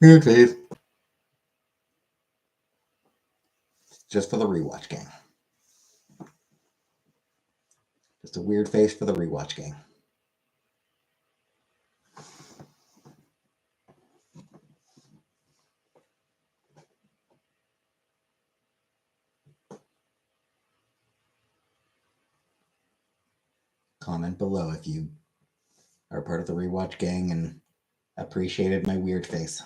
Weird face. Just for the rewatch gang. Just a weird face for the rewatch gang. Comment below if you are part of the rewatch gang and appreciated my weird face.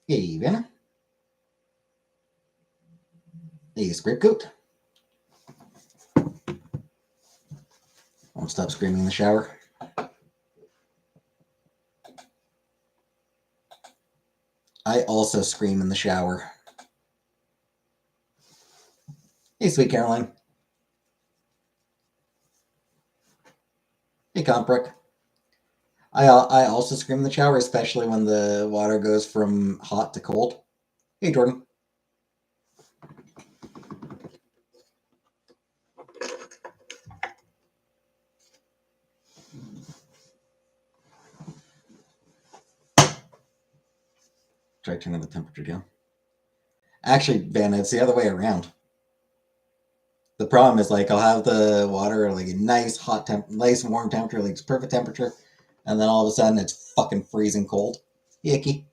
Even. Hey, Scriptgoat. Won't stop screaming in the shower. I also scream in the shower. Hey, sweet Caroline. Hey, Comprick. I also scream in the shower, especially when the water goes from hot to cold. Hey, Jordan. Try turning the temperature down. Actually, Vanna, it's the other way around. The problem is, like, I'll have the water like a nice hot nice warm temperature, like it's perfect temperature, and then all of a sudden it's fucking freezing cold. Icky.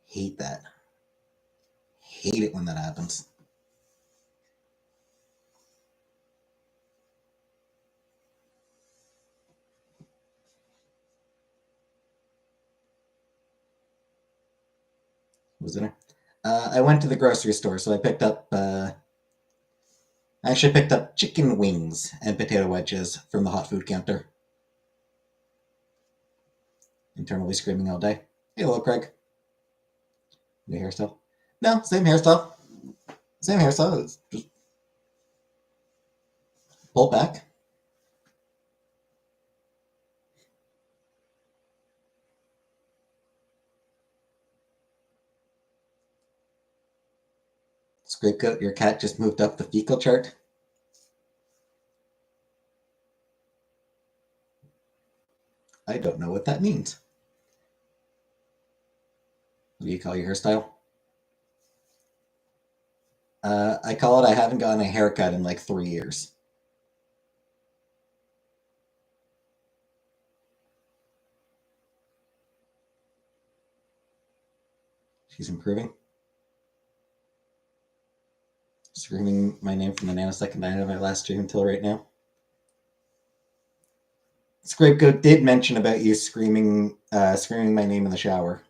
Hate that. Hate it when that happens. Was dinner? I went to the grocery store, so I picked up. I actually picked up chicken wings and potato wedges from the hot food counter. Internally screaming all day. Hey, hello, Craig. New hairstyle? No, same hairstyle. Same hairstyle. It's just pull back. Scapegoat, your cat just moved up the fecal chart. I don't know what that means. What do you call your hairstyle? I call it I haven't gotten a haircut in like 3 years. She's improving. Screaming my name from the nanosecond I had my last stream until right now. Scapegoat did mention about you screaming my name in the shower.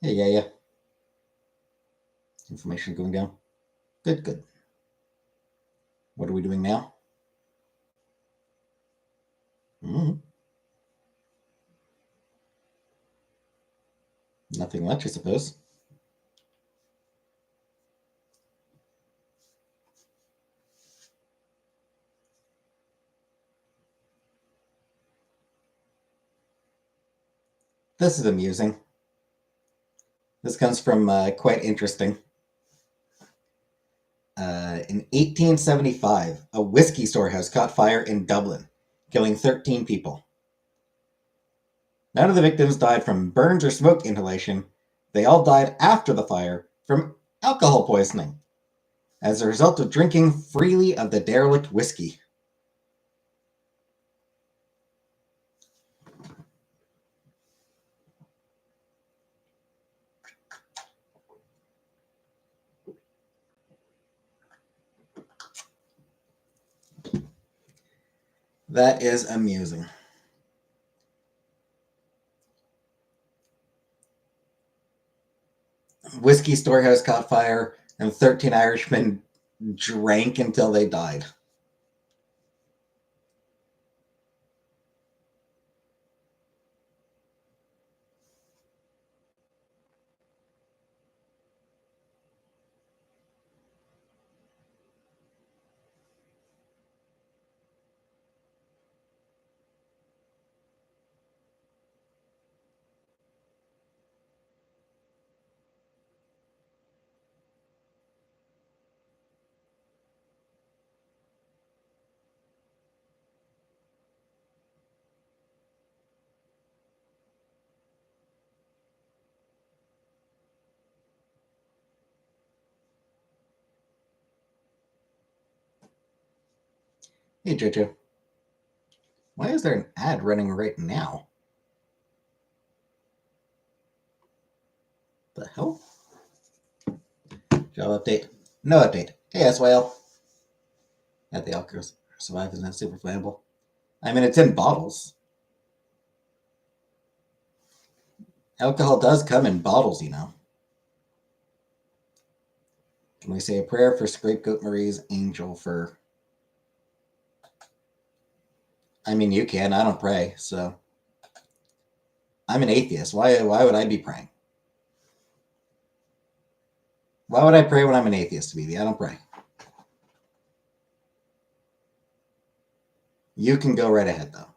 Hey, yeah. Inflammation going down. Good. What are we doing now? Nothing much, I suppose. This is amusing. This comes from Quite Interesting. In 1875, a whiskey storehouse caught fire in Dublin, killing 13 people. None of the victims died from burns or smoke inhalation. They all died after the fire from alcohol poisoning, as a result of drinking freely of the derelict whiskey. That is amusing. Whiskey storehouse caught fire and 13 Irishmen drank until they died. Hey, Jojo. Why is there an ad running right now? The hell? Job update. No update. Hey, S-Whale. That the alcohol survive isn't that super flammable? I mean, it's in bottles. Alcohol does come in bottles, you know. Can we say a prayer for Scapegoat Marie's angel fur? I mean, you can. I don't pray, so. I'm an atheist. Why would I be praying? Why would I pray when I'm an atheist, BB? I don't pray. You can go right ahead, though.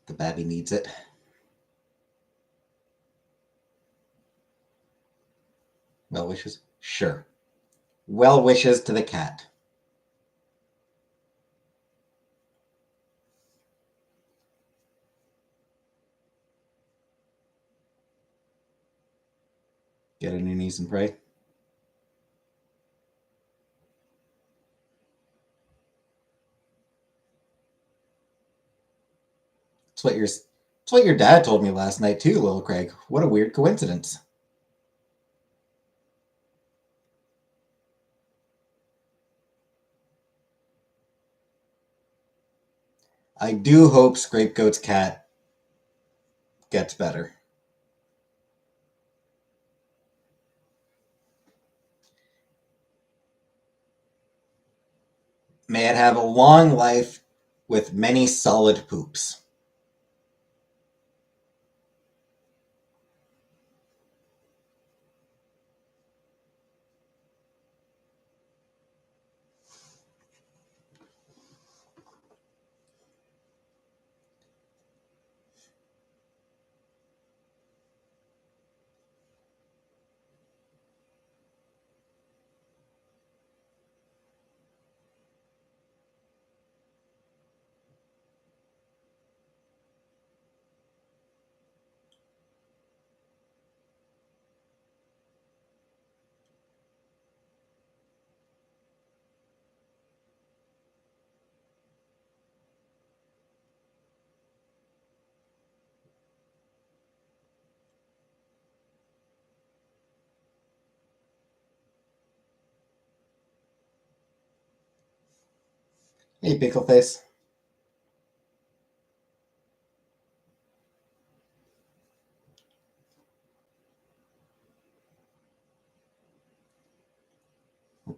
The babby needs it. Well wishes? Sure. Well wishes to the cat. Get on your knees and pray. It's what your dad told me last night too, little Craig. What a weird coincidence. I do hope Scapegoat's cat gets better. May it have a long life with many solid poops. Hey, Pickleface.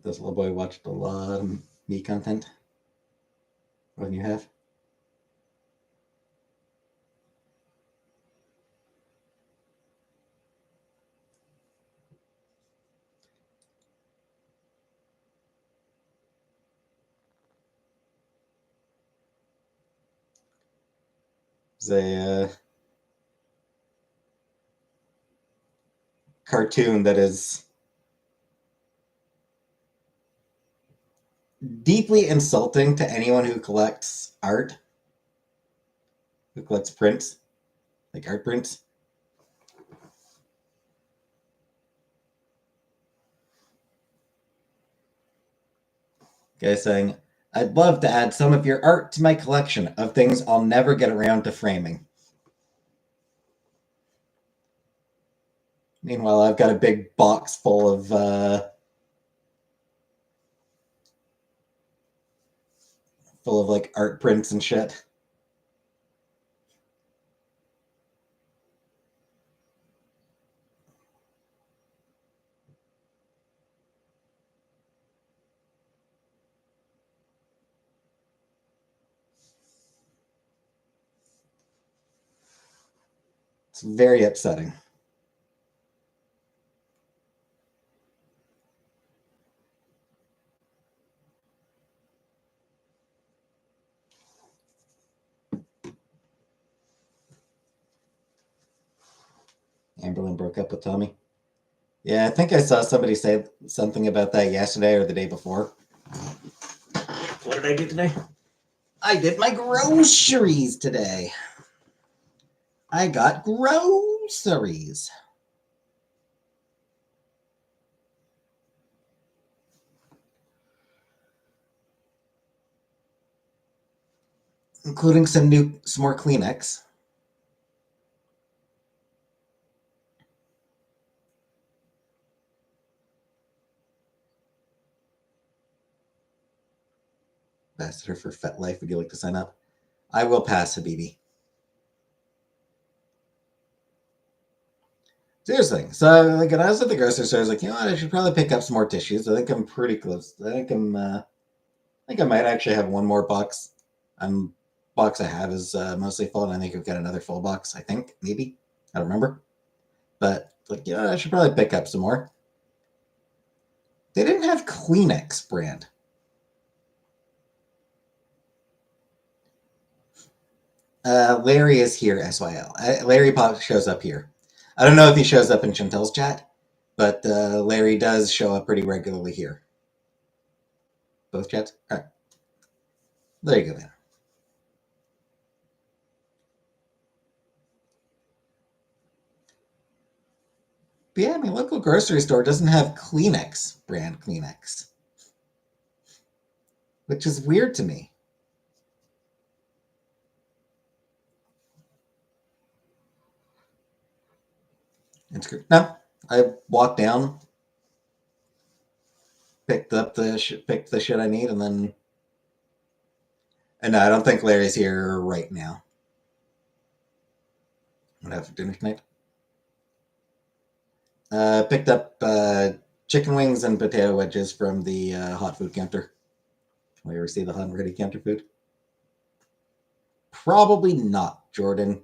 This little boy watched a lot of me content. When you have. It's a cartoon that is deeply insulting to anyone who collects art, who collects prints, like art prints. Guy saying, I'd love to add some of your art to my collection of things I'll never get around to framing. Meanwhile, I've got a big box full of full of like art prints and shit. It's very upsetting. Amberlyn broke up with Tommy. Yeah, I think I saw somebody say something about that yesterday or the day before. What did I do today? I did my groceries today. I got groceries. Including some more Kleenex. Ambassador for FetLife, would you like to sign up? I will pass, Habibi. Seriously. So, like, when I was at the grocery store, I was like, you know what? I should probably pick up some more tissues. I think I'm pretty close. I think I might actually have one more box. Box I have is mostly full, and I think I've got another full box. I think maybe I don't remember, but like, yeah, I should probably pick up some more. They didn't have Kleenex brand. Larry is here, SYL. Larry Pop shows up here. I don't know if he shows up in Chantel's chat, but Larry does show up pretty regularly here. Both chats? All right. There you go, then. But yeah, my local grocery store doesn't have Kleenex brand Kleenex, which is weird to me. It's good. No, I walked down, picked the shit I need, and then. And no, I don't think Larry's here right now. What have for dinner tonight? Picked up chicken wings and potato wedges from the hot food counter. Will you ever see the hot and ready counter food? Probably not, Jordan.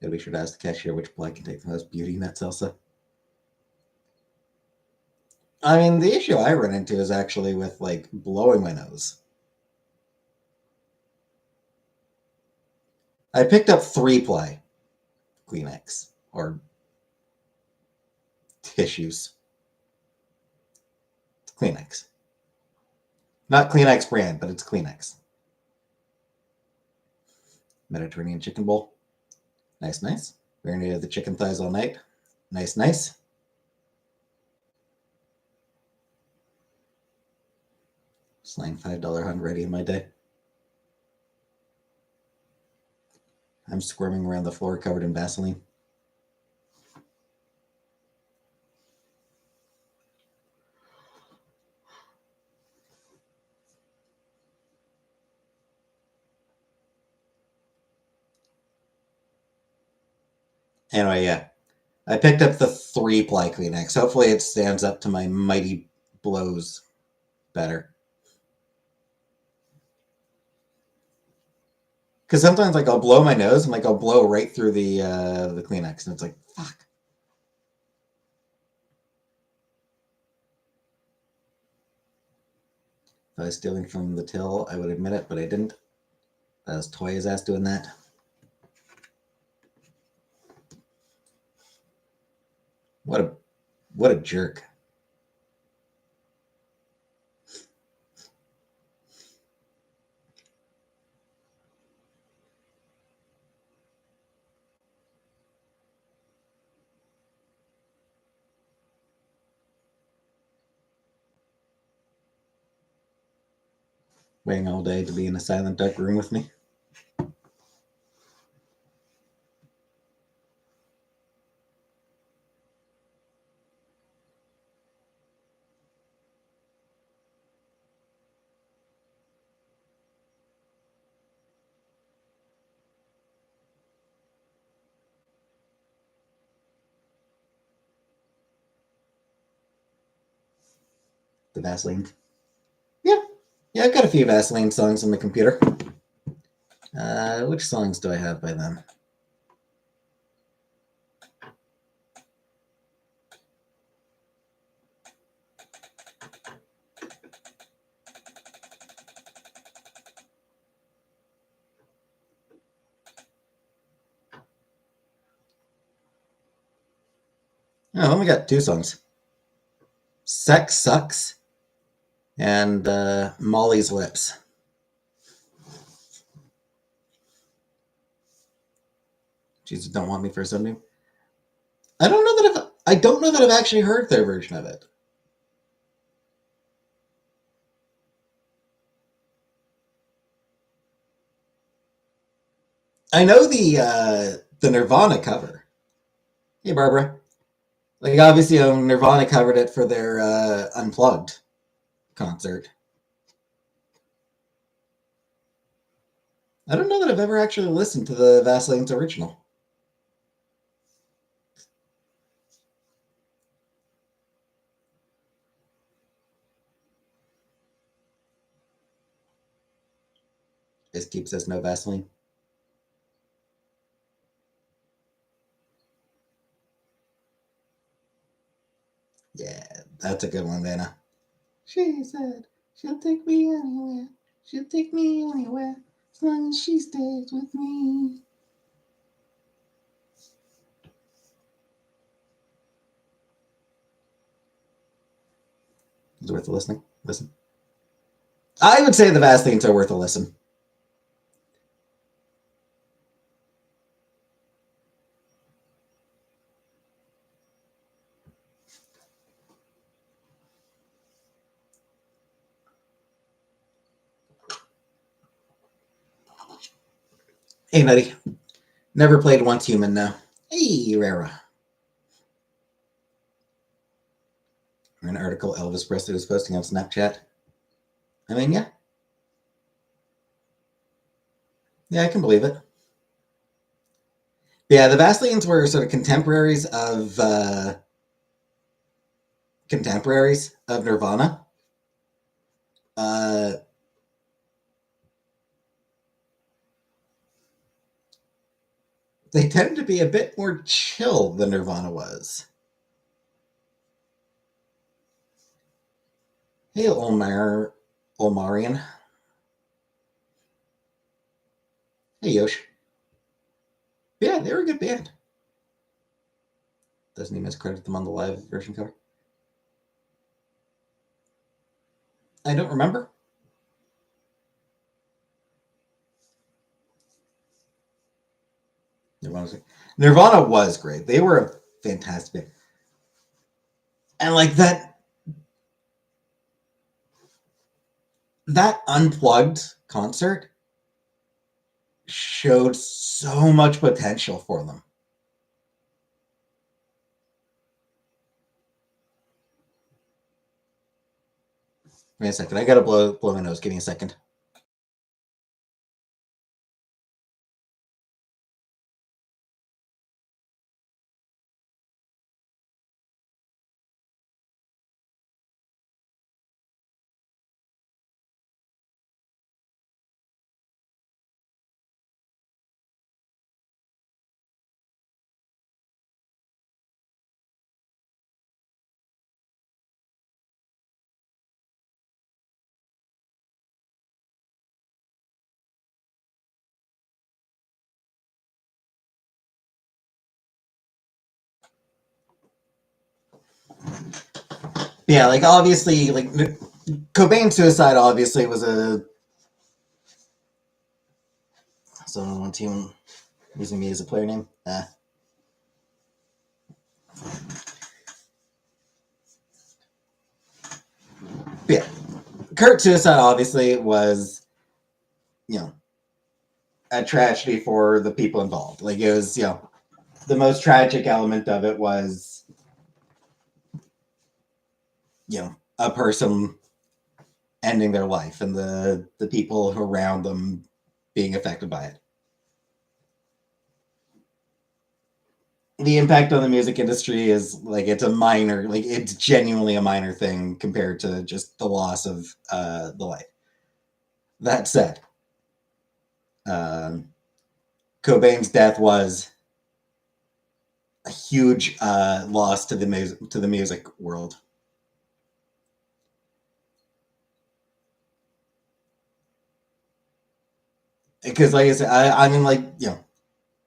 Yeah, we should ask the cashier which ply can take the most beauty nut salsa. I mean, the issue I run into is actually with like blowing my nose. I picked up 3-ply Kleenex or tissues. Kleenex. Not Kleenex brand, but it's Kleenex. Mediterranean chicken bowl. Nice, nice. Marinated the chicken thighs all night. Nice, nice. Slaying $5 hunt ready in my day. I'm squirming around the floor covered in Vaseline. Anyway, yeah. I picked up the 3-ply Kleenex. Hopefully it stands up to my mighty blows better. Because sometimes like I'll blow my nose and like I'll blow right through the Kleenex, and it's like, fuck. If I was stealing from the till, I would admit it, but I didn't. I was toy his ass doing that. What a jerk. Waiting all day to be in a silent dark room with me. the Vaseline. Yeah, I've got a few Vaseline songs on the computer. Which songs do I have by them? Oh, I only got two songs. Sex Sucks and Molly's Lips. Jesus, don't want me for something. I don't know that I've actually heard their version of it. I know the Nirvana cover. Hey, Barbara. Like, obviously, Nirvana covered it for their Unplugged concert. I don't know that I've ever actually listened to the Vaseline's original. Keep says no Vaseline. Yeah, that's a good one, Dana. She said she'll take me anywhere. She'll take me anywhere as long as she stays with me. It's worth a listening. Listen. I would say the Vaselines are worth a listen. Hey, Nutty. Never played Once Human, now. Hey, Rara. An article Elvis Presley was posting on Snapchat. I mean, yeah. Yeah, I can believe it. Yeah, the Vaselines were sort of contemporaries of Nirvana. Uh, they tended to be a bit more chill than Nirvana was. Hey, Olmarian. Hey, Yosh. Yeah, they were a good band. Doesn't he miscredit them on the live version cover? I don't remember. Nirvana was great. They were a fantastic. And like that Unplugged concert showed so much potential for them. Wait a second. I gotta blow my nose. Give me a second. Yeah, like obviously, like Cobain's suicide obviously was a. Someone on team using me as a player name. Yeah, Kurt's suicide obviously was, a tragedy for the people involved. Like it was, the most tragic element of it was, a person ending their life and the people around them being affected by it. the impact on the music industry is like it's a minor, like it's genuinely a minor thing compared to just the loss of the life. That said, um, Cobain's death was a huge loss to the music world. Because, like I said, I mean, like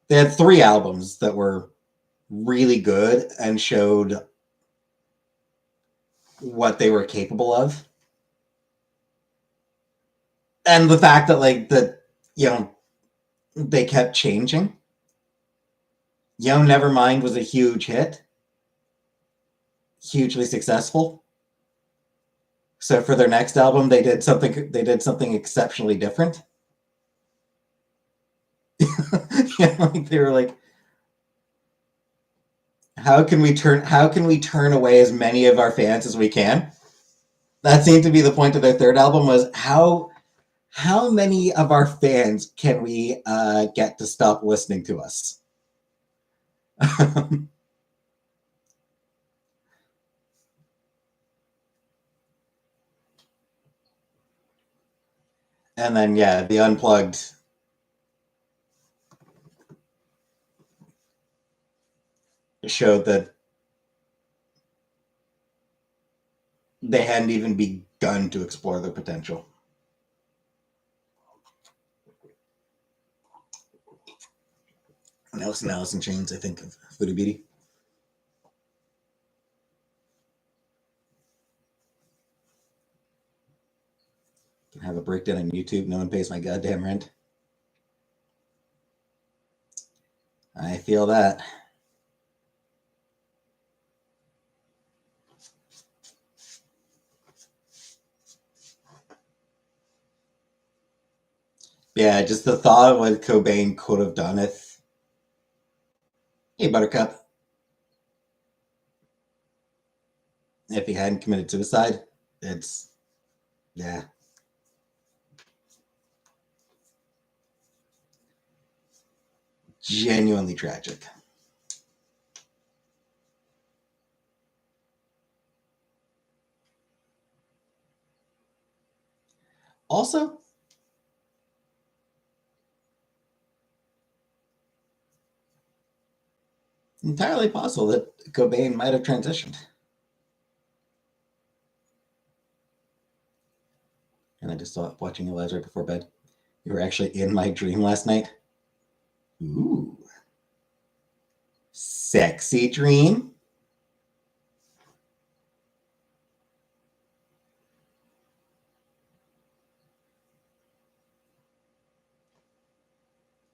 they had 3 albums that were really good and showed what they were capable of, and the fact that they kept changing. Nevermind was a huge hit, hugely successful. So for their next album, they did something. They did something exceptionally different. Like they were like, how can we turn away as many of our fans as we can? That seemed to be the point of their third album, was how many of our fans can we get to stop listening to us? And then the Unplugged showed that they hadn't even begun to explore their potential. And Alice in Chains, I think, of Voodoo Beauty. Can have a breakdown on YouTube. No one pays my goddamn rent. I feel that. Yeah, just the thought of what Cobain could have done if. Hey, Buttercup. If he hadn't committed suicide, it's. Yeah. Genuinely tragic. Also, entirely possible that Cobain might have transitioned. And I just stopped watching Eliza right before bed. You were actually in my dream last night. Ooh. Sexy dream.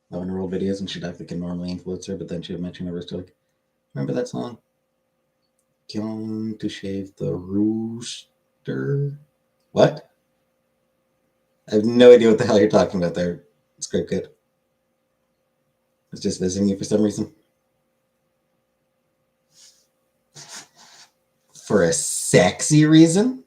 Loving her old videos, and she'd act like a normally influence her, but then she would mention her wrist like, remember that song? Going to shave the rooster. What? I have no idea what the hell you're talking about there, Script Kid. I was just visiting you for some reason. For a sexy reason?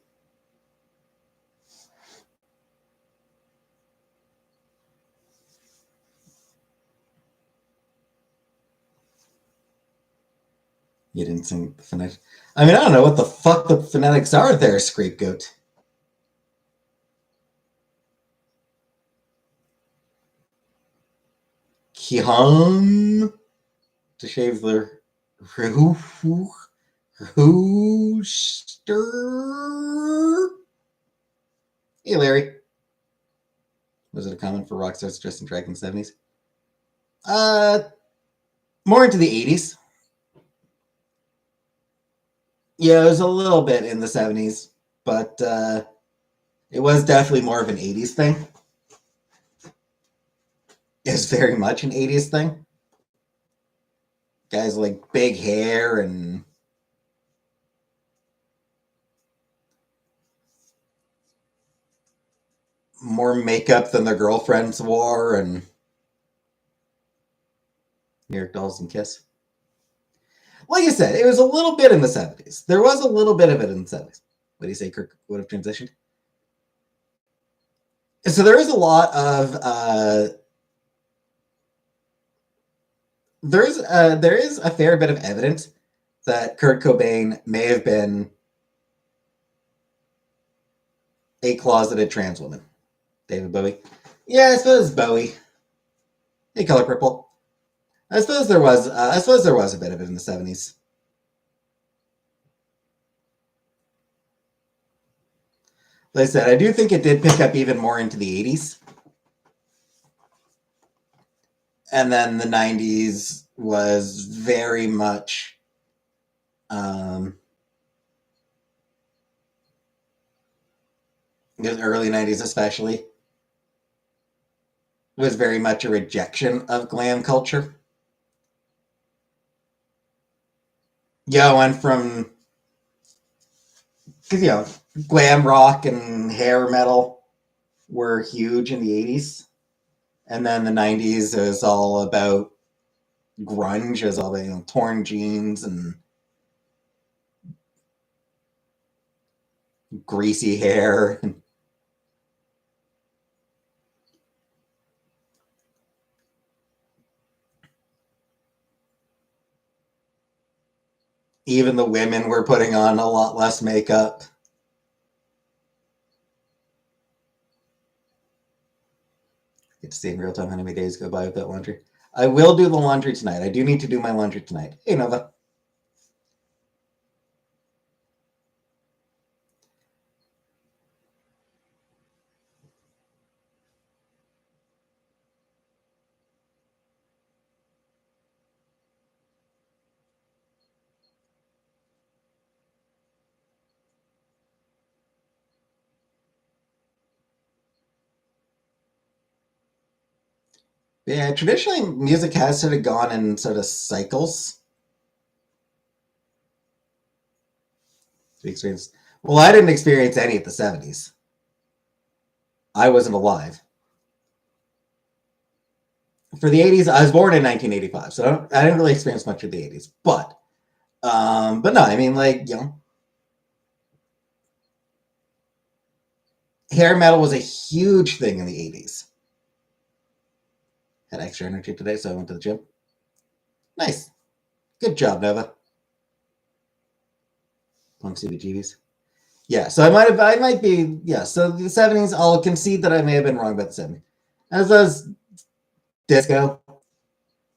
You didn't sing the phonetic. I mean, I don't know what the fuck the phonetics are there, Scapegoat. Kiham to shave the rooster. Hey, Larry. Was it a comment for rock stars dressed in drag in the 70s? More into the 80s. Yeah, it was a little bit in the 70s, but it was definitely more of an 80s thing. It's very much an 80s thing. Guys like big hair and more makeup than their girlfriends wore, and New York Dolls and Kiss. Like I said, it was a little bit in the 70s. There was a little bit of it in the 70s. What do you say Kirk would have transitioned? So there is a lot of there is a fair bit of evidence that Kurt Cobain may have been a closeted trans woman. David Bowie. Yeah, I suppose Bowie. Hey, Color Purple. I suppose there was. I suppose there was a bit of it in the 70s. Like I said, I do think it did pick up even more into the 80s, and then the 90s was very much. The early 90s, especially, was very much a rejection of glam culture. Yeah, went from because glam rock and hair metal were huge in the 80s, and then the 90s is all about grunge, is all about torn jeans and greasy hair. Even the women were putting on a lot less makeup. Get to see in real time how many days go by without laundry. I will do the laundry tonight. I do need to do my laundry tonight. Hey, Nova. Yeah, traditionally music has sort of gone in sort of cycles. Experience. Well, I didn't experience any of the 70s. I wasn't alive. For the 80s, I was born in 1985, so I didn't really experience much of the 80s. But no, I mean, like, hair metal was a huge thing in the 80s. Had extra energy today, so I went to the gym. Nice. Good job, Nova. Punk CBGBs. Yeah, so I might be, yeah, so the 70s, I'll concede that I may have been wrong about the 70s. As was disco.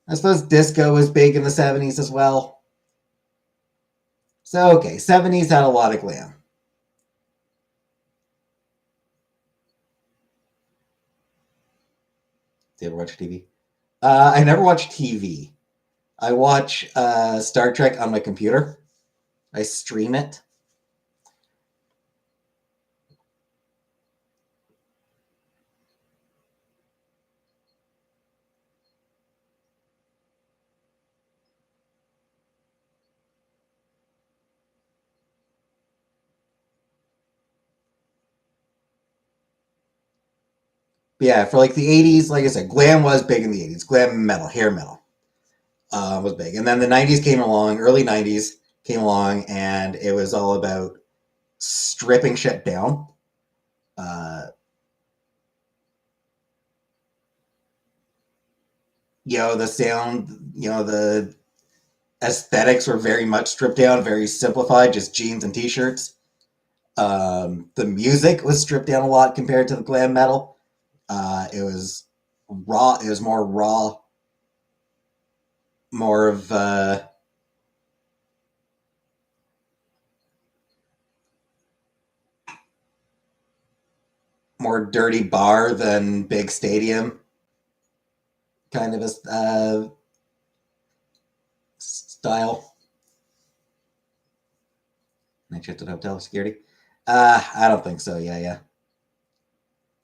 I suppose disco was big in the 70s as well. So, okay, 70s had a lot of glam. Do you ever watch TV? I never watch TV. I watch Star Trek on my computer. I stream it. But yeah, for like the 80s, like I said, glam was big in the 80s. Glam metal, hair metal was big. And then the 90s came along, early 90s came along, and it was all about stripping shit down. Uh, the sound, the aesthetics were very much stripped down, very simplified, just jeans and t-shirts. The music was stripped down a lot compared to the glam metal. It was raw. It was more raw, more of more dirty bar than big stadium kind of a style. Night shift at hotel security. I don't think so. Yeah, yeah.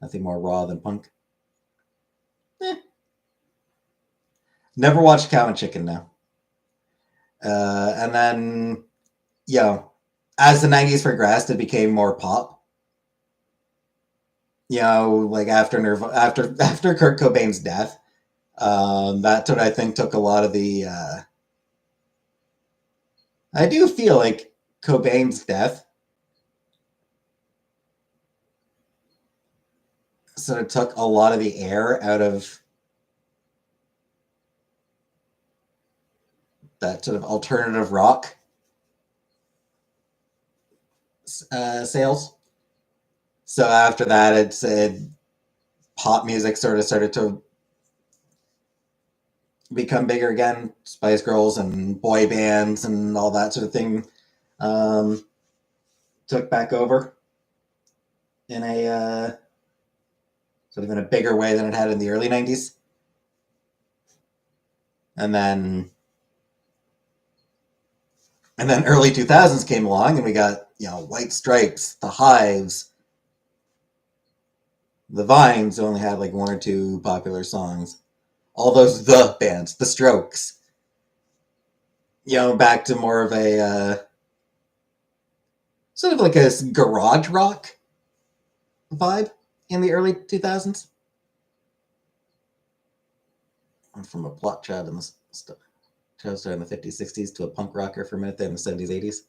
Nothing more raw than punk. Eh. Never watched Cow and Chicken now. And then, as the 90s progressed, it became more pop. Like after after Kurt Cobain's death, that's what I think took a lot of the. I do feel like Cobain's death sort of took a lot of the air out of that sort of alternative rock sales. So after that, pop music sort of started to become bigger again. Spice Girls and boy bands and all that sort of thing um, took back over in a sort of in a bigger way than it had in the early '90s. And then early 2000s came along, and we got White Stripes, the Hives, the Vines only had like one or two popular songs. All those the bands, the Strokes. Back to more of a sort of like a garage rock vibe in the early 2000s. Went from a plot child in the child star in the 50s, 60s to a punk rocker for a minute there in the 70s, 80s.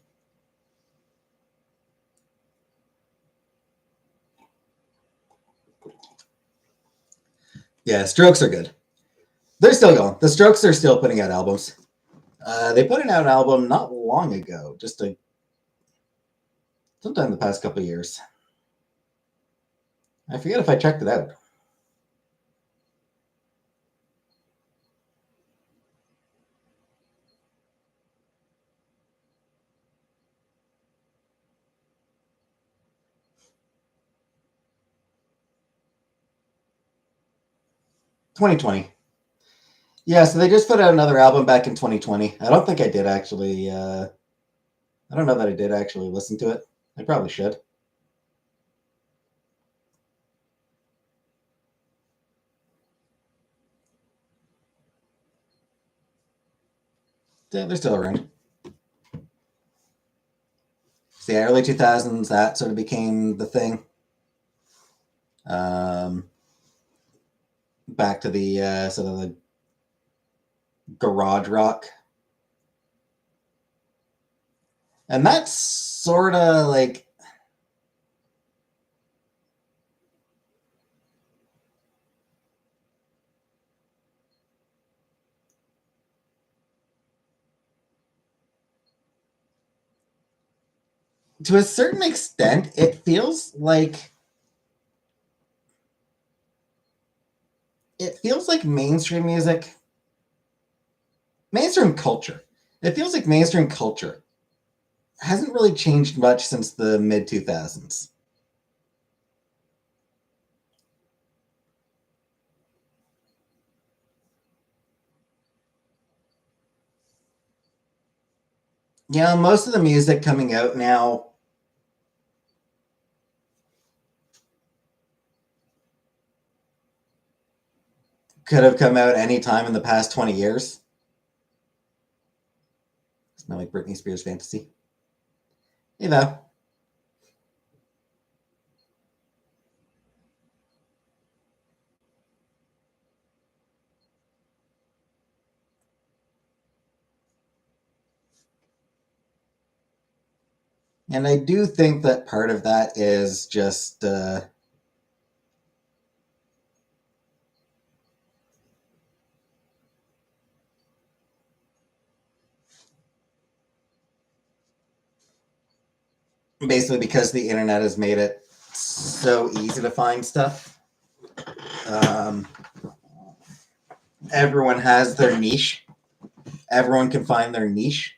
Yeah, Strokes are good. They're still going. The Strokes are still putting out albums. They put out an album not long ago, sometime in the past couple of years. I forget if I checked it out. 2020. Yeah, so they just put out another album back in 2020. I don't think I did actually. I don't know that I did actually listen to it. I probably should. Yeah, they're still around. So yeah, early 2000s, that sort of became the thing. Um, Back to the sort of the garage rock. And that's sort of like to a certain extent, it feels like mainstream culture. It feels like mainstream culture hasn't really changed much since the mid 2000s. Most of the music coming out now could have come out any time in the past 20 years. It's not like Britney Spears fantasy. You know. And I do think that part of that is just basically because the internet has made it so easy to find stuff. Um, Everyone has their niche. Everyone can find their niche.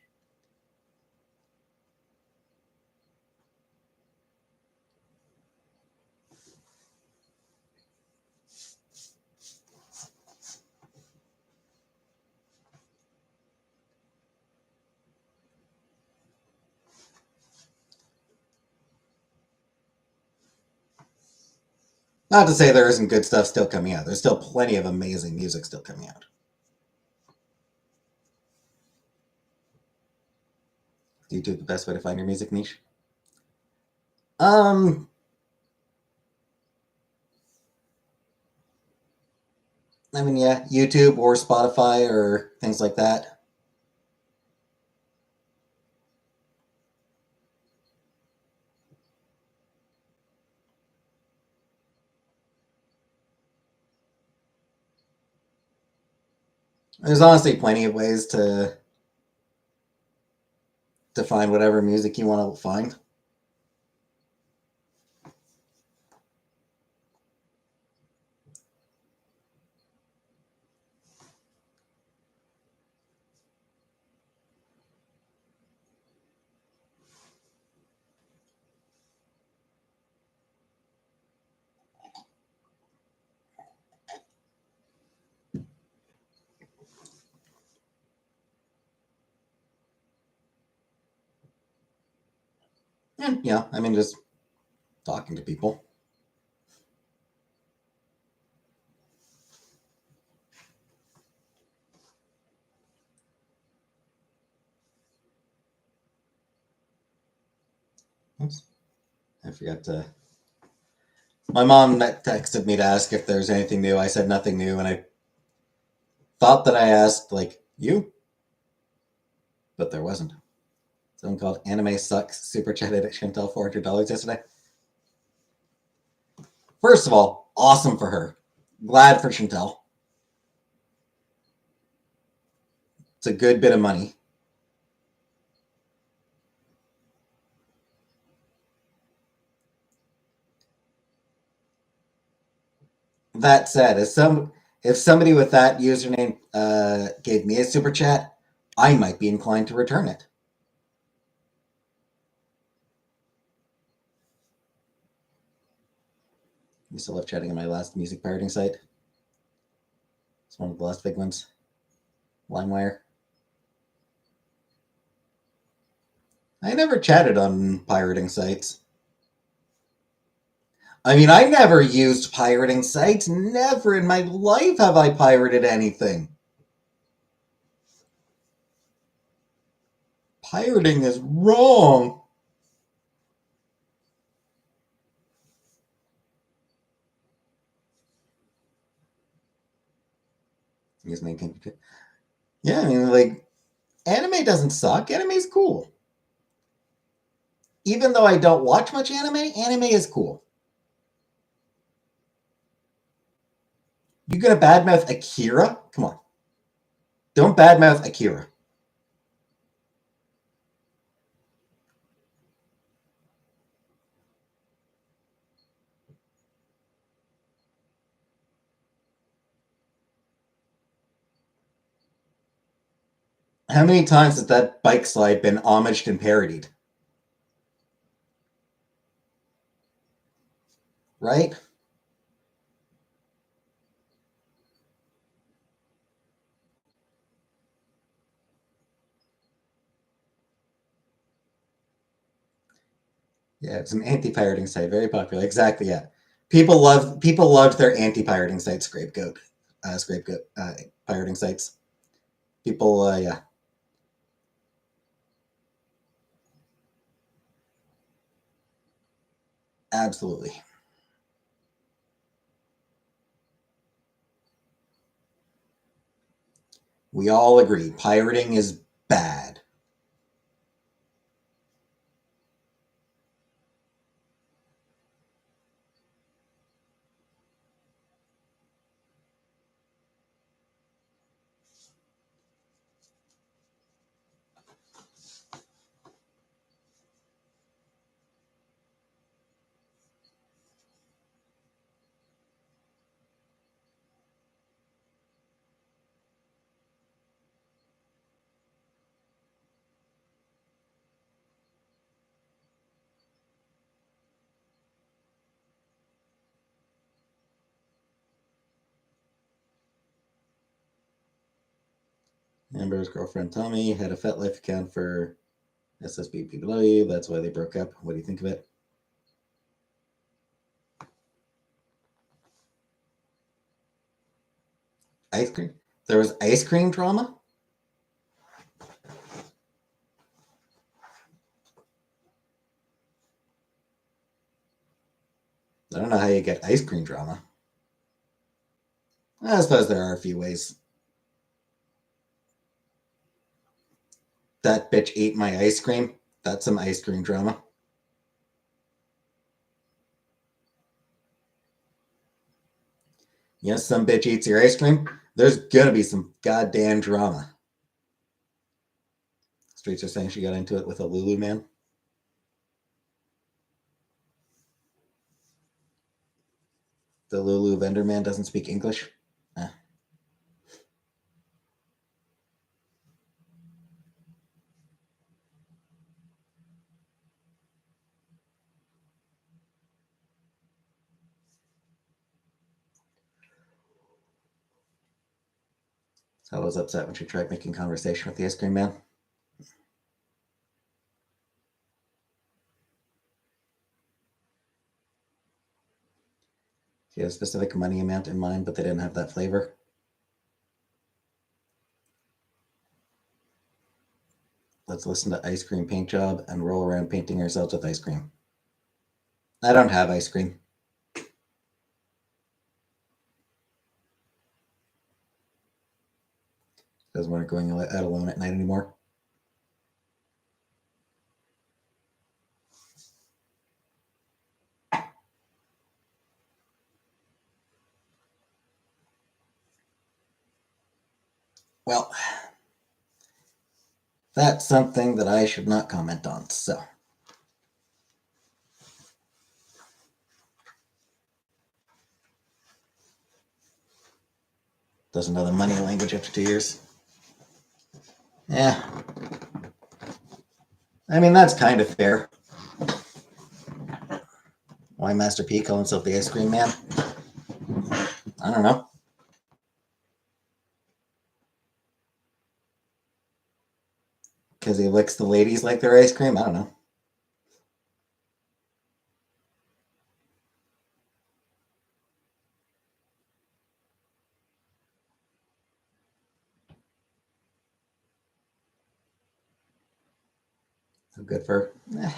Not to say there isn't good stuff still coming out. There's still plenty of amazing music still coming out. YouTube the best way to find your music niche? Um, I mean, yeah, YouTube or Spotify or things like that. There's honestly plenty of ways to to find whatever music you want to find. And yeah, I mean, just talking to people. Oops. I forgot to. My mom texted me to ask if there's anything new. I said nothing new, and I thought that I asked, like, you? But there wasn't. Someone called Anime Sucks super chatted at Chantel $400 yesterday. First of all, awesome for her. Glad for Chantel. It's a good bit of money. That said, if somebody with that username gave me a super chat, I might be inclined to return it. I still love chatting on my last music pirating site. It's one of the last big ones. LimeWire. I never chatted on pirating sites. I mean, I never used pirating sites. Never in my life have I pirated anything. Pirating is wrong. Yeah, I mean, like, anime doesn't suck. Anime's cool. Even though I don't watch much anime is cool. You gonna badmouth Akira? Come on. Don't badmouth Akira. How many times has that bike slide been homaged and parodied? Right? Yeah, it's an anti-pirating site, very popular. Exactly. Yeah, people loved their anti-pirating site, scapegoat pirating sites. People, yeah, absolutely. We all agree pirating is bad. Amber's girlfriend Tommy had a FetLife account for SSBPW. That's why they broke up. What do you think of it? Ice cream? There was ice cream drama? I don't know how you get ice cream drama. I suppose there are a few ways. That bitch ate my ice cream. That's some ice cream drama. Yes, some bitch eats your ice cream. There's gonna be some goddamn drama. Streets are saying she got into it with a Lulu man. The Lulu vendor man doesn't speak English. So I was upset when she tried making conversation with the ice cream man. She had a specific money amount in mind, but they didn't have that flavor. Let's listen to Ice Cream Paint Job and roll around painting ourselves with ice cream. I don't have ice cream. Doesn't want her going out alone at night anymore. Well, that's something that I should not comment on, so. Doesn't know the money language after 2 years. Yeah. I mean, that's kind of fair. Why Master P call himself the ice cream man? I don't know. Because he licks the ladies like their ice cream? I don't know. So good for her.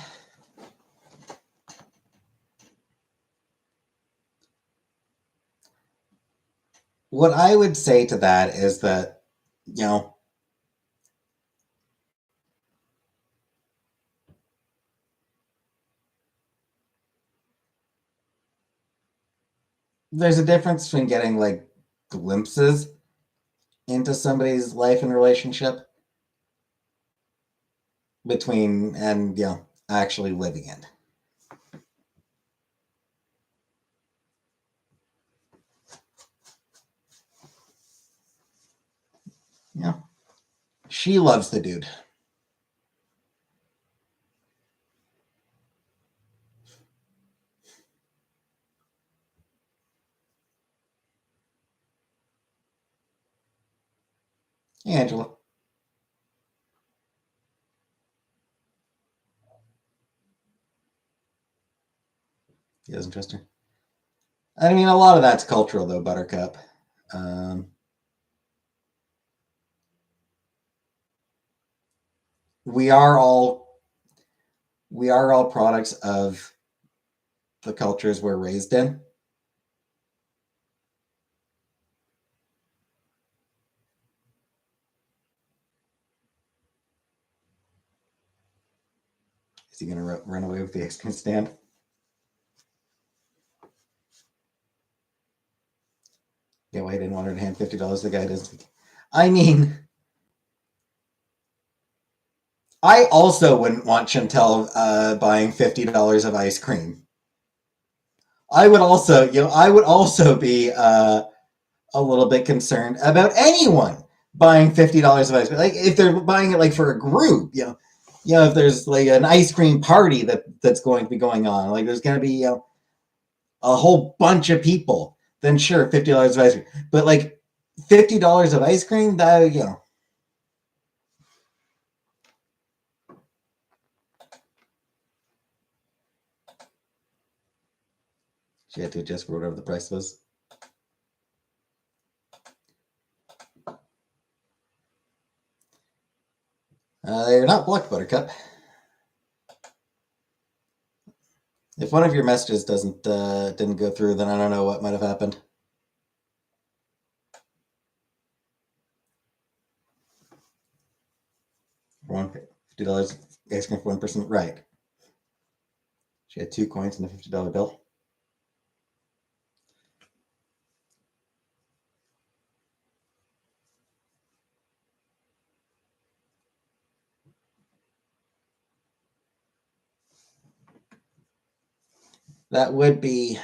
What I would say to that is that, you know, there's a difference between getting like glimpses into somebody's life and relationship between and actually living it. Yeah. She loves the dude. Hey, Angela. He doesn't trust her. I mean, a lot of that's cultural, though, Buttercup. Um, we are all products of the cultures we're raised in. Is he going to run away with the ice cream stand? Yeah, well, he didn't want her to hand $50. The guy doesn't. I mean, I also wouldn't want Chantel buying $50 of ice cream. I would also be a little bit concerned about anyone buying $50 of ice cream. Like if they're buying it like for a group, if there's like an ice cream party that's going to be going on, like there's going to be a whole bunch of people, then sure, $50 of ice cream. But like $50 of ice cream, that. She had to adjust for whatever the price was. You're not blocked, Buttercup. If one of your messages didn't go through, then I don't know what might have happened. $50 ice cream for one person, right? She had 2 coins and a $50 bill. That would be...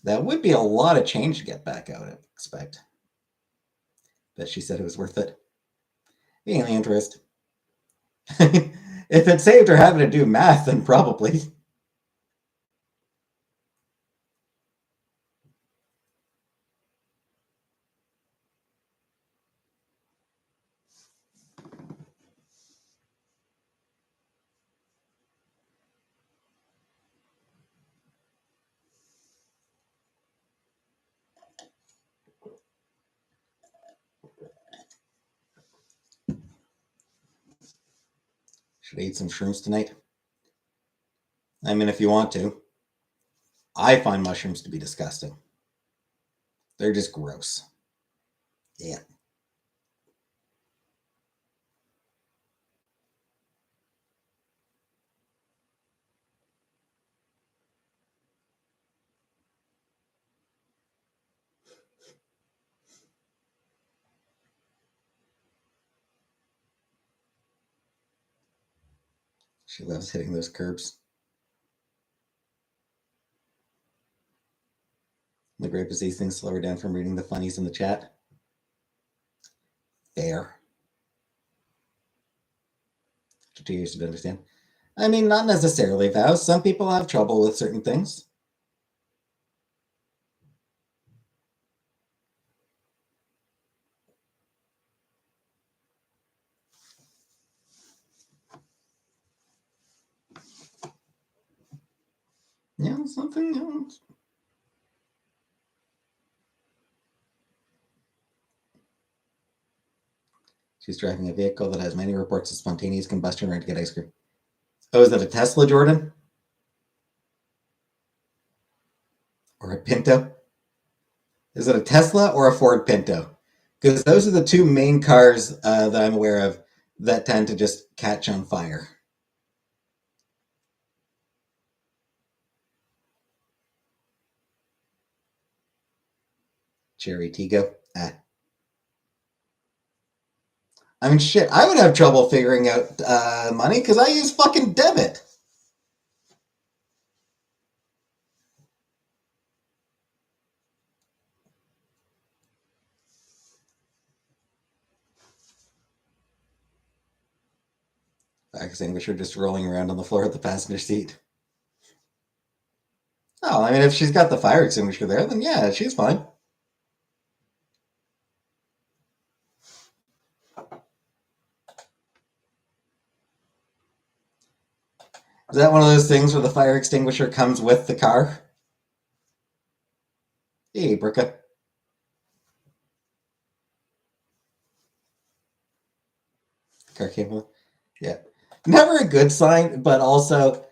That would be a lot of change to get back out, I expect. But she said it was worth it. Being the interest. If it saved her having to do math, then probably. Should I eat some shrooms tonight? I mean, if you want to. I find mushrooms to be disgusting. They're just gross. Yeah. She loves hitting those curbs. The grape is these things slow her down from reading the funnies in the chat. Fair. For 2 years to understand. I mean, not necessarily, Val. Some people have trouble with certain things. Yeah, something else. She's driving a vehicle that has many reports of spontaneous combustion right to get ice cream. Oh, is that a Tesla, Jordan? Or a Pinto? Is it a Tesla or a Ford Pinto? Because those are the two main cars that I'm aware of that tend to just catch on fire. Cherry Tigo. I mean, shit, I would have trouble figuring out money because I use fucking debit. Fire extinguisher just rolling around on the floor of the passenger seat. Oh, I mean, if she's got the fire extinguisher there, then yeah, she's fine. Is that one of those things where the fire extinguisher comes with the car? Hey, Brooke. Car came with. Yeah. Never a good sign, but also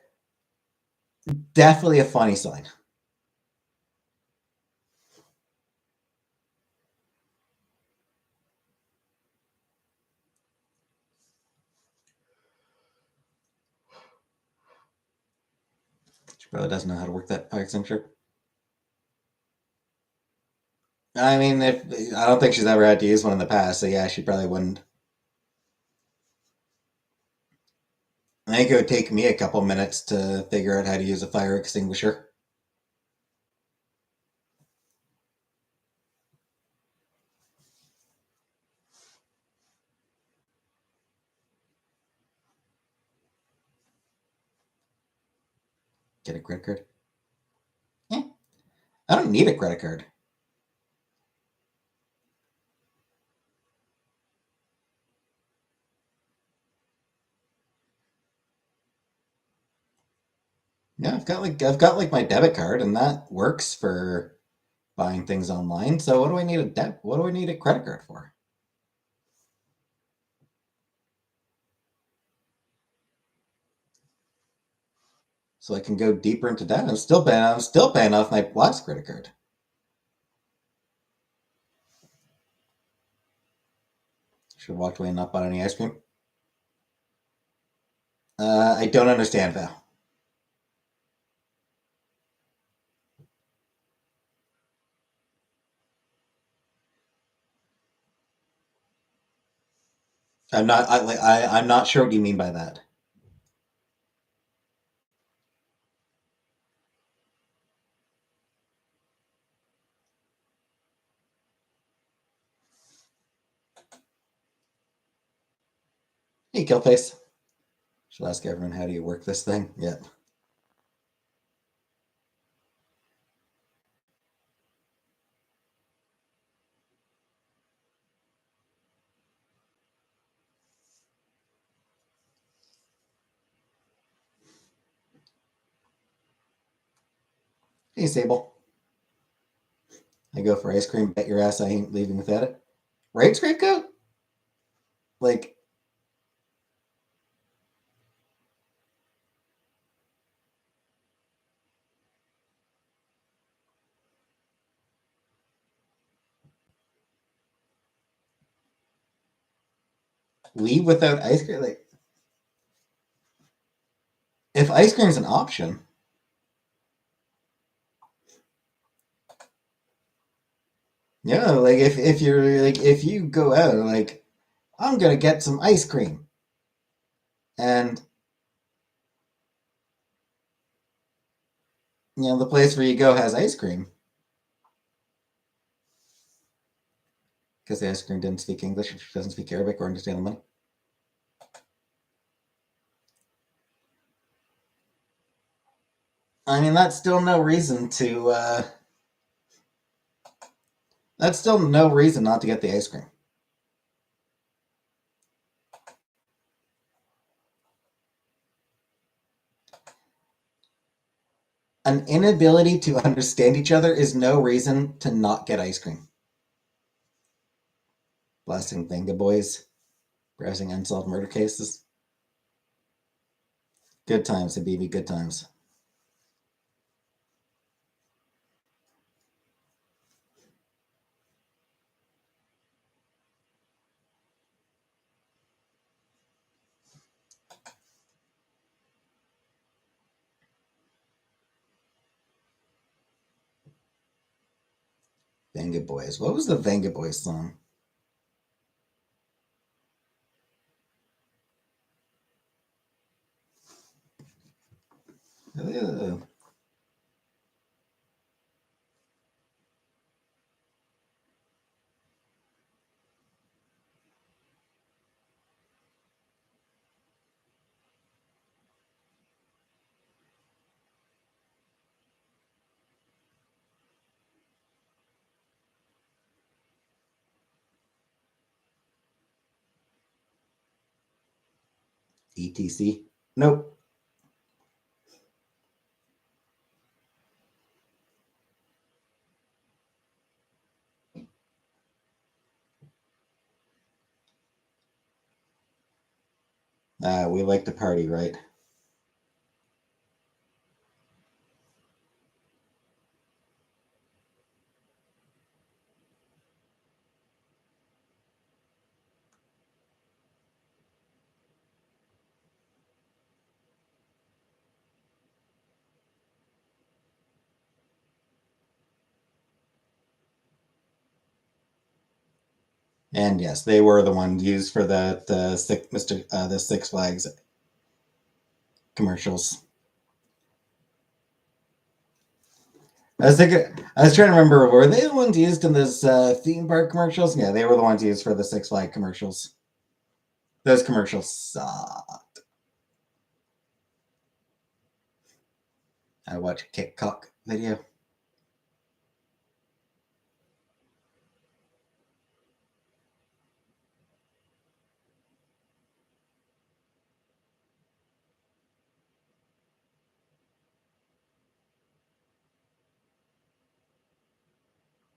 definitely a funny sign. She probably doesn't know how to work that fire extinguisher. I mean, if I don't think she's ever had to use one in the past, so yeah, she probably wouldn't. I think it would take me a couple minutes to figure out how to use a fire extinguisher. Get a credit card? Yeah. I don't need a credit card. Yeah, I've got like my debit card, and that works for buying things online. So what do I need what do I need a credit card for? So I can go deeper into debt. I'm still paying off my last credit card. Should have walked away and not bought any ice cream. I don't understand, Val. I'm not sure what you mean by that. Hey, Killface. Should ask everyone how do you work this thing? Yeah. Hey, Sable. I go for ice cream. Bet your ass I ain't leaving without it. Right, Scrapegoat? Like, leave without ice cream? Like, if ice cream's an option, yeah, like if you're like if you go out like I'm gonna get some ice cream and the place where you go has ice cream because the ice cream didn't speak English, doesn't speak Arabic or understand the money. I mean, that's still no reason not to get the ice cream. An inability to understand each other is no reason to not get ice cream. Blasting Venga Boys, browsing unsolved murder cases. Good times, Habibi, good times. Venga Boys. What was the Venga Boys song? ETC. Nope. We like to party, right? And yes, they were the ones used for the Six Flags commercials. I was trying to remember, were they the ones used in those theme park commercials? Yeah, they were the ones used for the Six Flag commercials. Those commercials sucked. I watched a Kick Cock video.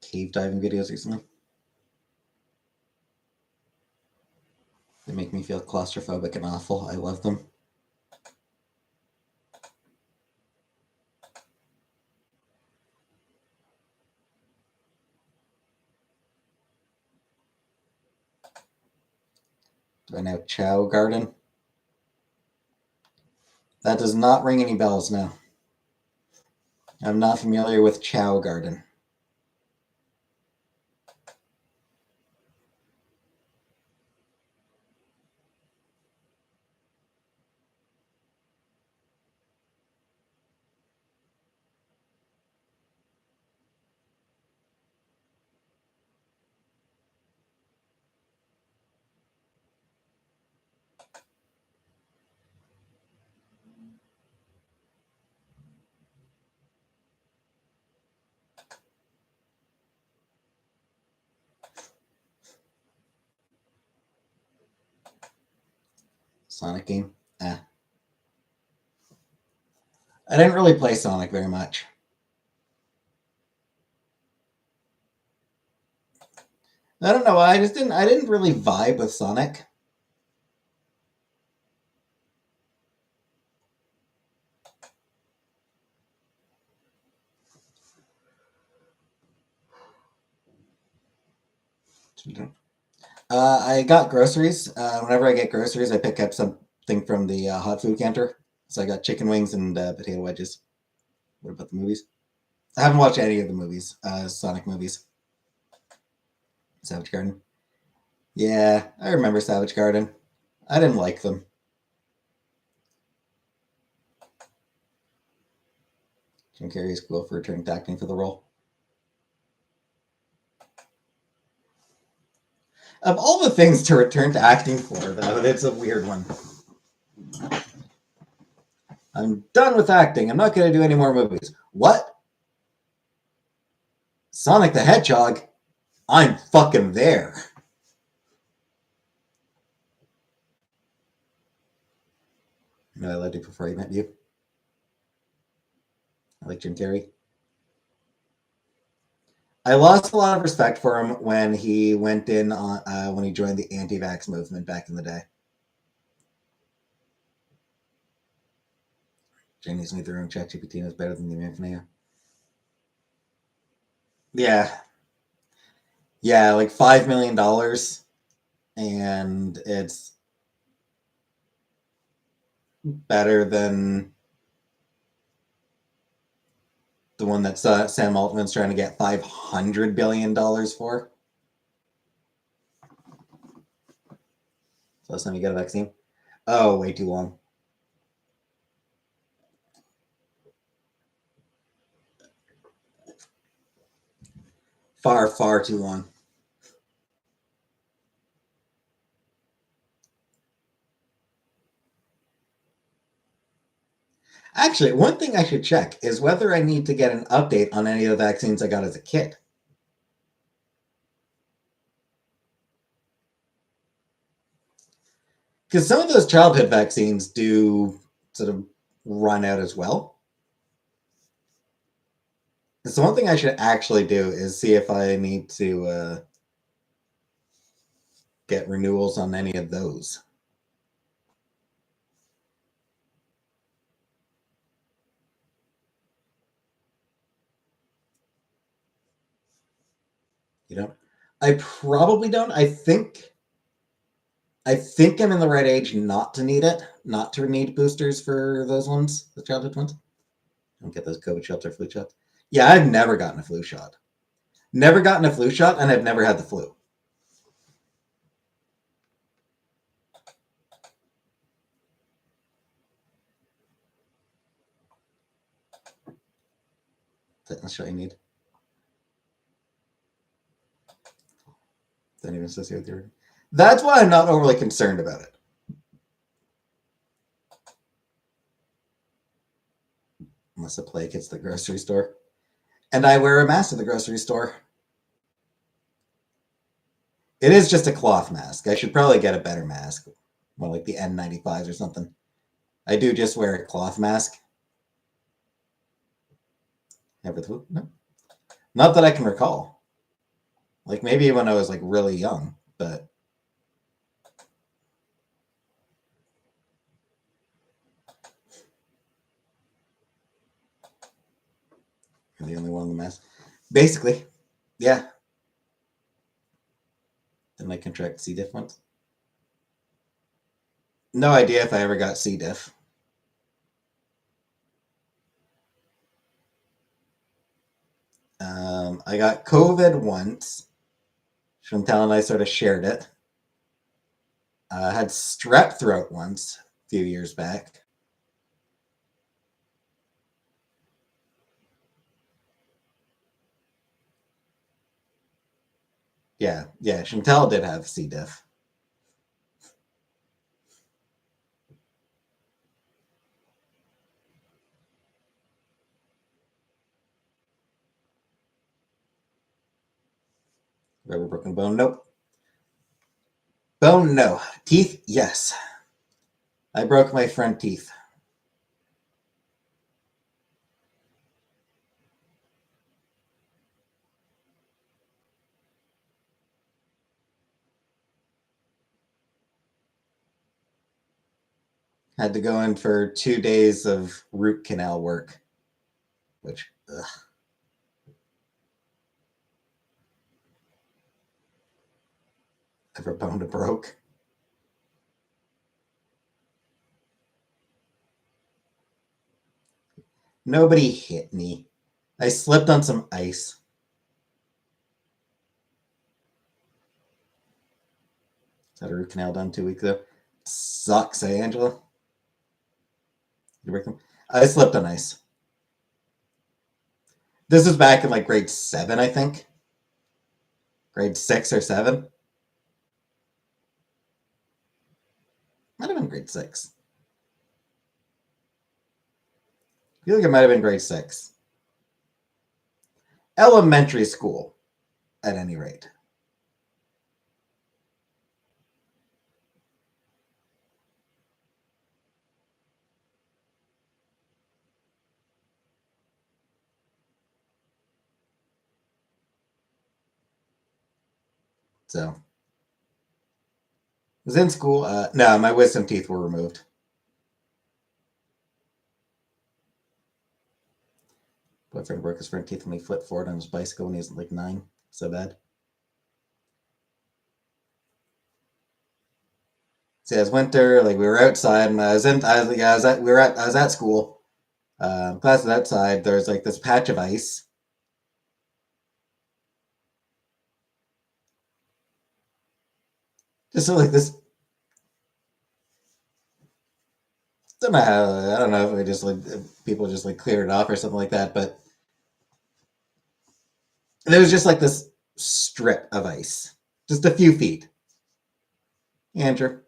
Cave diving videos recently. They make me feel claustrophobic and awful. I love them. Do I know Chow Garden? That does not ring any bells now. I'm not familiar with Chow Garden. Sonic game. I didn't really play Sonic very much. I don't know. I just didn't. I didn't really vibe with Sonic. I got groceries. Whenever I get groceries, I pick up something from the hot food counter. So I got chicken wings and potato wedges. What about the movies? I haven't watched any of the movies, Sonic movies. Savage Garden. Yeah, I remember Savage Garden. I didn't like them. Jim Carrey is cool for returning to acting for the role. Of all the things to return to acting for, though, it's a weird one. I'm done with acting. I'm not going to do any more movies. What? Sonic the Hedgehog? I'm fucking there. You know, I loved it before I met you. I like Jim Carrey. I lost a lot of respect for him when he went in on when he joined the anti-vax movement back in the day. Chinese made their own ChatGPT and it's better than the American AI. Yeah, yeah, like $5 million, and it's better than the one that Sam Altman's trying to get $500 billion for. So last time you got a vaccine? Oh, way too long. Far, far too long. Actually, one thing I should check is whether I need to get an update on any of the vaccines I got as a kid. Because some of those childhood vaccines do sort of run out as well. So one thing I should actually do is see if I need to get renewals on any of those. You know, I probably don't. I think I'm in the right age not to need it, not to need boosters for those ones, the childhood ones. Don't get those COVID shots or flu shots. Yeah, I've never gotten a flu shot. Never gotten a flu shot, and I've never had the flu. Tetanus shot you need. Don't even associate with your. That's why I'm not overly concerned about it. Unless the plague hits the grocery store. And I wear a mask at the grocery store. It is just a cloth mask. I should probably get a better mask. More like the N95s or something. I do just wear a cloth mask. Ever the flu? No. Not that I can recall. Like maybe when I was like really young, but you're the only one with the mask. Basically, yeah. Didn't I contract C. diff once? No idea if I ever got C. diff. I got COVID once. Chantal and I sort of shared it. I had strep throat once a few years back. Yeah, yeah. Chantal did have C. diff. Ever broken bone? Nope. Bone, no. Teeth, yes. I broke my front teeth. Had to go in for 2 days of root canal work, which, ugh, every bone broke. Nobody hit me. I slipped on some ice. Had a root canal done 2 weeks ago. Sucks, eh, Angela? You break them? I slipped on ice. This was back in like grade 7, I think. Grade 6 or 7. Might have been grade 6. I feel like it might have been grade 6. Elementary school, at any rate. So, was in school. No, my wisdom teeth were removed. Boyfriend broke his front teeth when he flipped forward on his bicycle when he was like 9. So bad. See, it was winter. Like we were outside, and I was in. I was, yeah, I was at. We were at. I was at school. Class was outside. There was like this patch of ice. Just so like this. Don't know how. I don't know if we just like if people just like cleared it off or something like that. But there was just like this strip of ice, just a few feet. Andrew.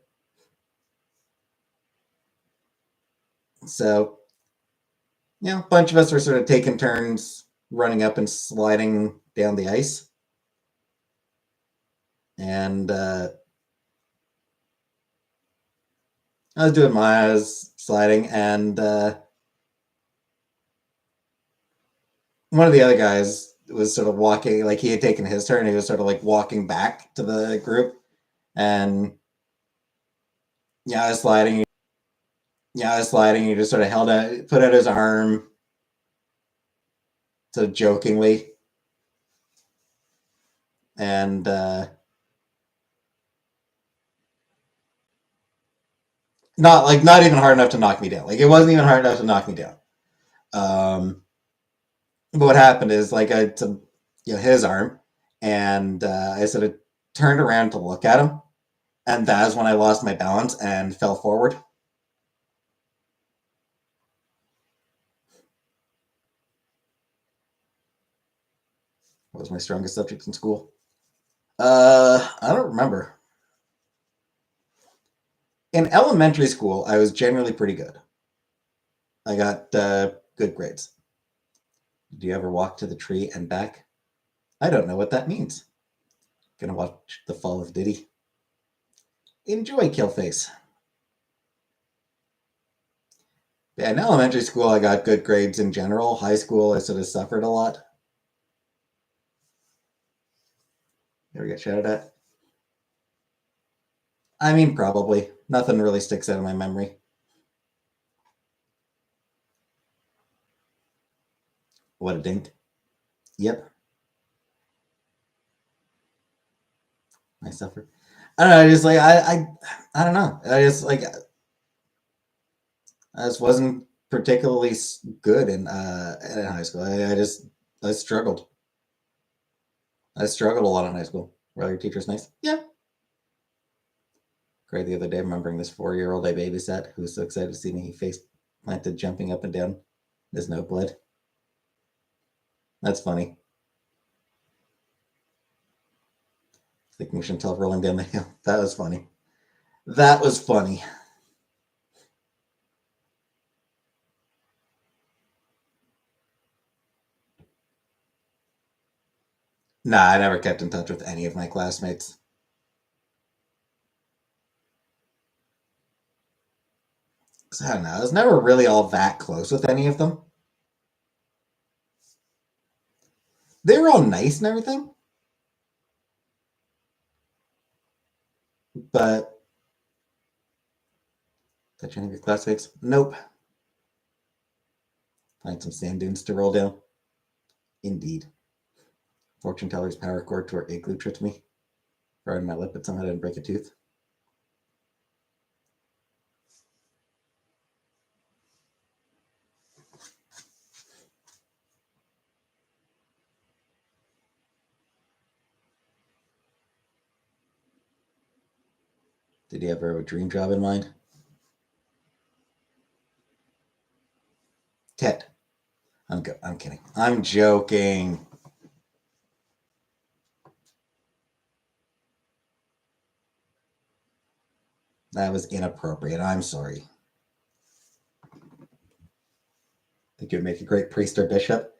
So a bunch of us were sort of taking turns running up and sliding down the ice, and I was doing my, I was sliding, and one of the other guys was sort of walking, like he had taken his turn. He was sort of like walking back to the group, and I was sliding. I was sliding. He just sort of held out, put out his arm, sort of jokingly, and not even hard enough to knock me down. Like it wasn't even hard enough to knock me down. Um, but what happened is like I took his arm, and I sort of turned around to look at him, and that's when I lost my balance and fell forward. What was my strongest subject in school? I don't remember. In elementary school, I was generally pretty good. I got good grades. Did you ever walk to the tree and back? I don't know what that means. Gonna watch The Fall of Diddy. Enjoy, Killface. Yeah, in elementary school, I got good grades in general. High school, I sort of suffered a lot. You ever get shouted at? I mean, probably. Nothing really sticks out of my memory. What a dink. Yep, I suffered. I don't know. I just like I don't know. I just wasn't particularly good in high school. I struggled. I struggled a lot in high school. Were your teachers nice? Yeah. Cried the other day remembering this 4-year-old I babysat who was so excited to see me. He face planted jumping up and down. There's no blood. That's funny. Thinking Chantel rolling down the hill. That was funny. That was funny. Nah, I never kept in touch with any of my classmates. 'Cause I don't know. I was never really all that close with any of them. They were all nice and everything, but touch any of your classmates? Nope. Find some sand dunes to roll down. Indeed. Fortune teller's power cord to our igloo tricked me. Fried my lip, but somehow didn't break a tooth. Did you ever have a dream job in mind? Ted. I'm kidding. I'm joking. That was inappropriate. I'm sorry. Think you'd make a great priest or bishop?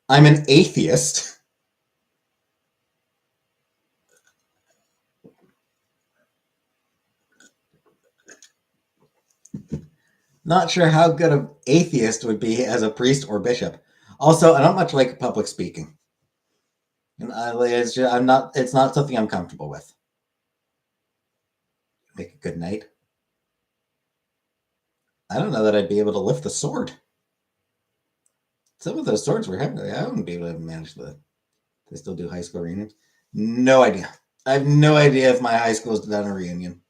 I'm an atheist. Not sure how good an atheist would be as a priest or bishop. Also, I don't much like public speaking. And I'm not. It's not something I'm comfortable with. Make a good knight. I don't know that I'd be able to lift the sword. Some of those swords were heavy. I wouldn't be able to manage the. They still do high school reunions. No idea. I have no idea if my high school's done a reunion.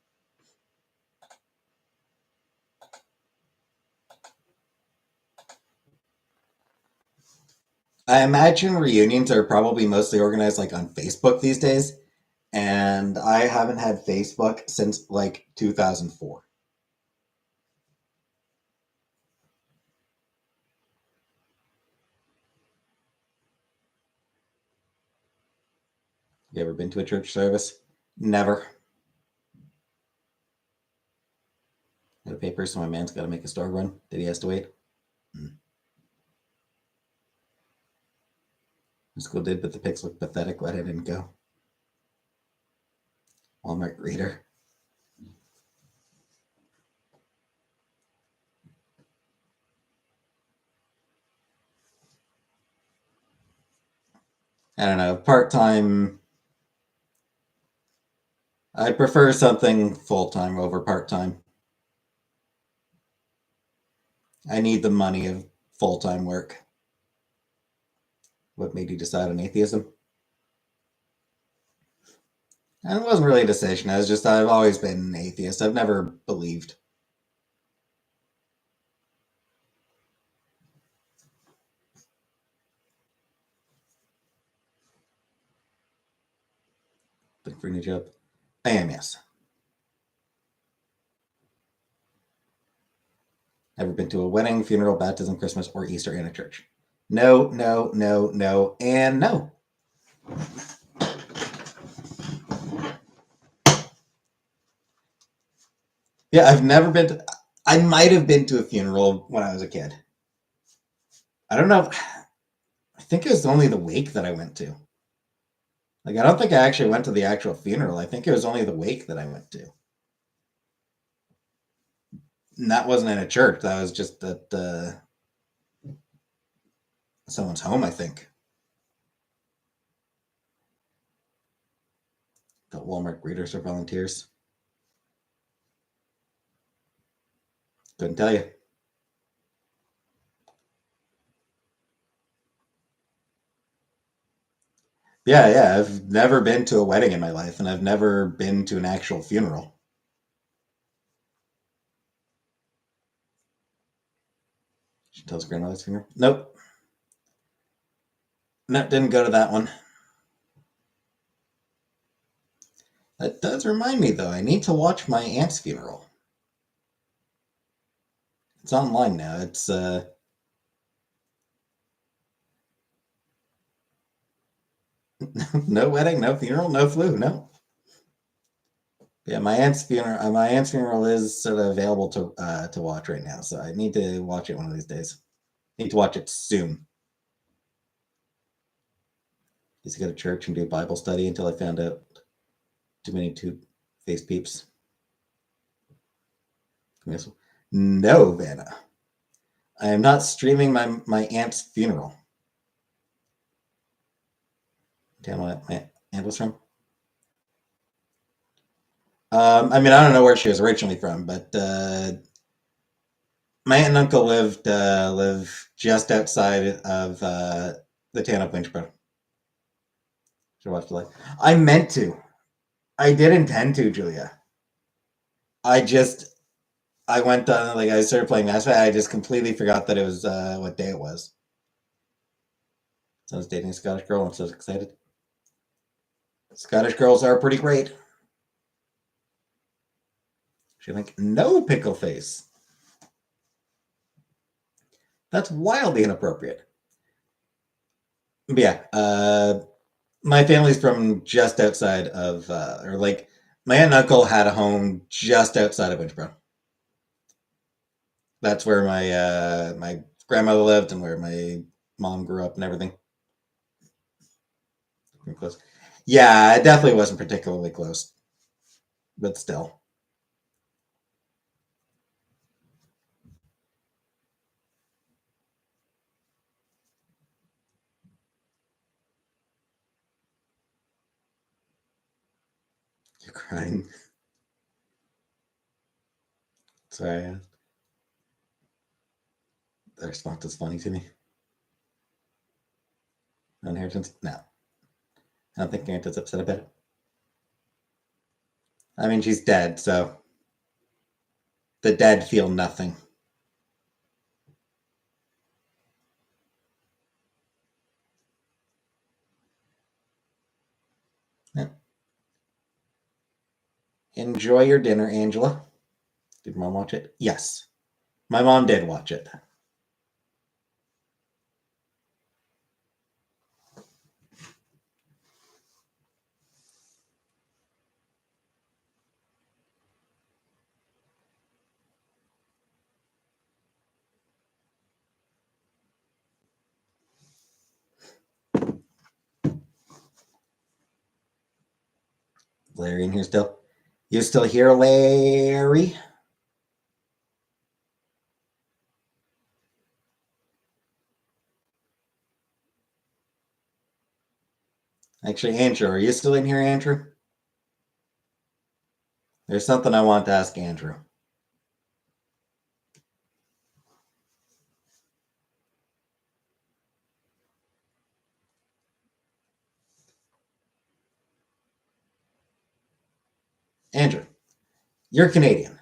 I imagine reunions are probably mostly organized like on Facebook these days, and I haven't had Facebook since like 2004. You ever been to a church service? Never. Got a paper, so my man's got to make a store run. Did he has to wait? Hmm. The school did, but the pics looked pathetic. Glad I didn't go. Walmart greeter. I don't know. Part time. I prefer something full time over part time. I need the money of full time work. What made you decide on atheism? And it wasn't really a decision. I was just, I've always been an atheist. I've never believed. Looking for a new job. I am, yes. Never been to a wedding, funeral, baptism, Christmas, or Easter in a church. No, no, no, no, and no. Yeah, I've never been to. I might have been to a funeral when I was a kid. I don't know. I think it was only the wake that I went to. Like, I don't think I actually went to the actual funeral. I think it was only the wake that I went to. And that wasn't in a church. That was just at someone's home, I think. The Walmart greeters are volunteers. Couldn't tell you. Yeah, yeah. I've never been to a wedding in my life, and I've never been to an actual funeral. Chantel's grandmother's funeral? Nope. No, didn't go to that one. That does remind me, though. I need to watch my aunt's funeral. It's online now. It's no wedding, no funeral, no flu. No. Yeah, my aunt's funeral. My aunt's funeral is sort of available to watch right now, so I need to watch it one of these days. Need to watch it soon. Used to go to church and do Bible study until I found out too many two-faced peeps. Yes. No, Vanna. I am not streaming my aunt's funeral. Damn, what my aunt was from? I mean, I don't know where she was originally from, but my aunt and uncle live just outside of the town of Lynchburg. Should watch the light. I meant to. I did intend to, Julia. I just I went on like I started playing Mass Effect. I just completely forgot that it was what day it was. So I was dating a Scottish girl. I'm so excited. Scottish girls are pretty great. She's like, no pickle face. That's wildly inappropriate. But yeah, my family's from just outside of, or like, my aunt and uncle had a home just outside of Winchboro. That's where my grandmother lived and where my mom grew up and everything. Pretty close. Yeah, it definitely wasn't particularly close, but still. You're crying. Sorry, the response is funny to me. No inheritance? No. I don't think Aunt is upset about it. I mean, she's dead, so the dead feel nothing. Yeah. Enjoy your dinner, Angela. Did mom watch it? Yes. My mom did watch it. Larry in here still? You still here, Larry? Actually, Andrew, are you still in here, Andrew? There's something I want to ask Andrew. Andrew, you're Canadian.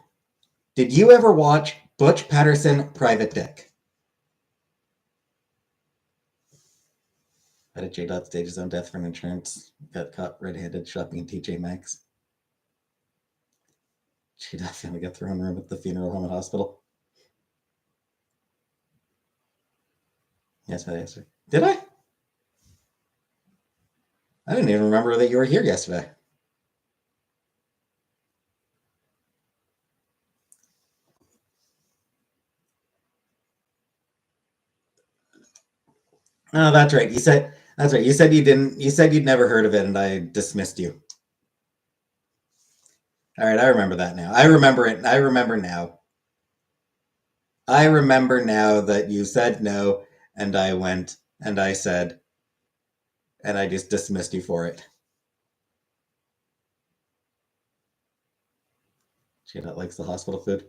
Did you ever watch Butch Patterson Private Dick? How did J. Dot stage his own death from insurance? Got caught red-handed shopping in TJ Maxx. J. Dot family got thrown room at the funeral home and hospital. Yes, I answered. Did I? I didn't even remember that you were here yesterday. Oh, that's right. You said that's right. You said you didn't. You said you'd never heard of it, and I dismissed you. All right, I remember that now. I remember it. I remember now. I remember now that you said no, and I went and I said, and I just dismissed you for it. She not likes the hospital food.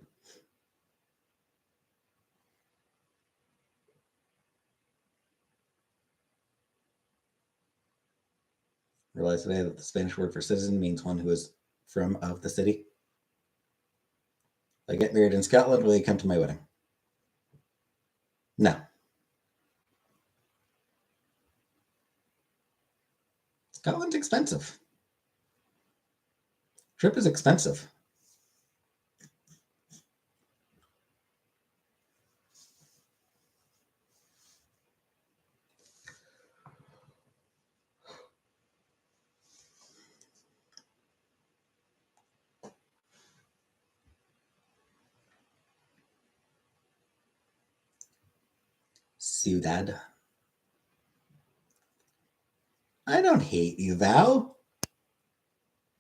Realized today that the Spanish word for citizen means one who is from of the city. If I get married in Scotland, will you come to my wedding? No. Scotland's expensive. Trip is expensive. Ciudad. I don't hate you, Val.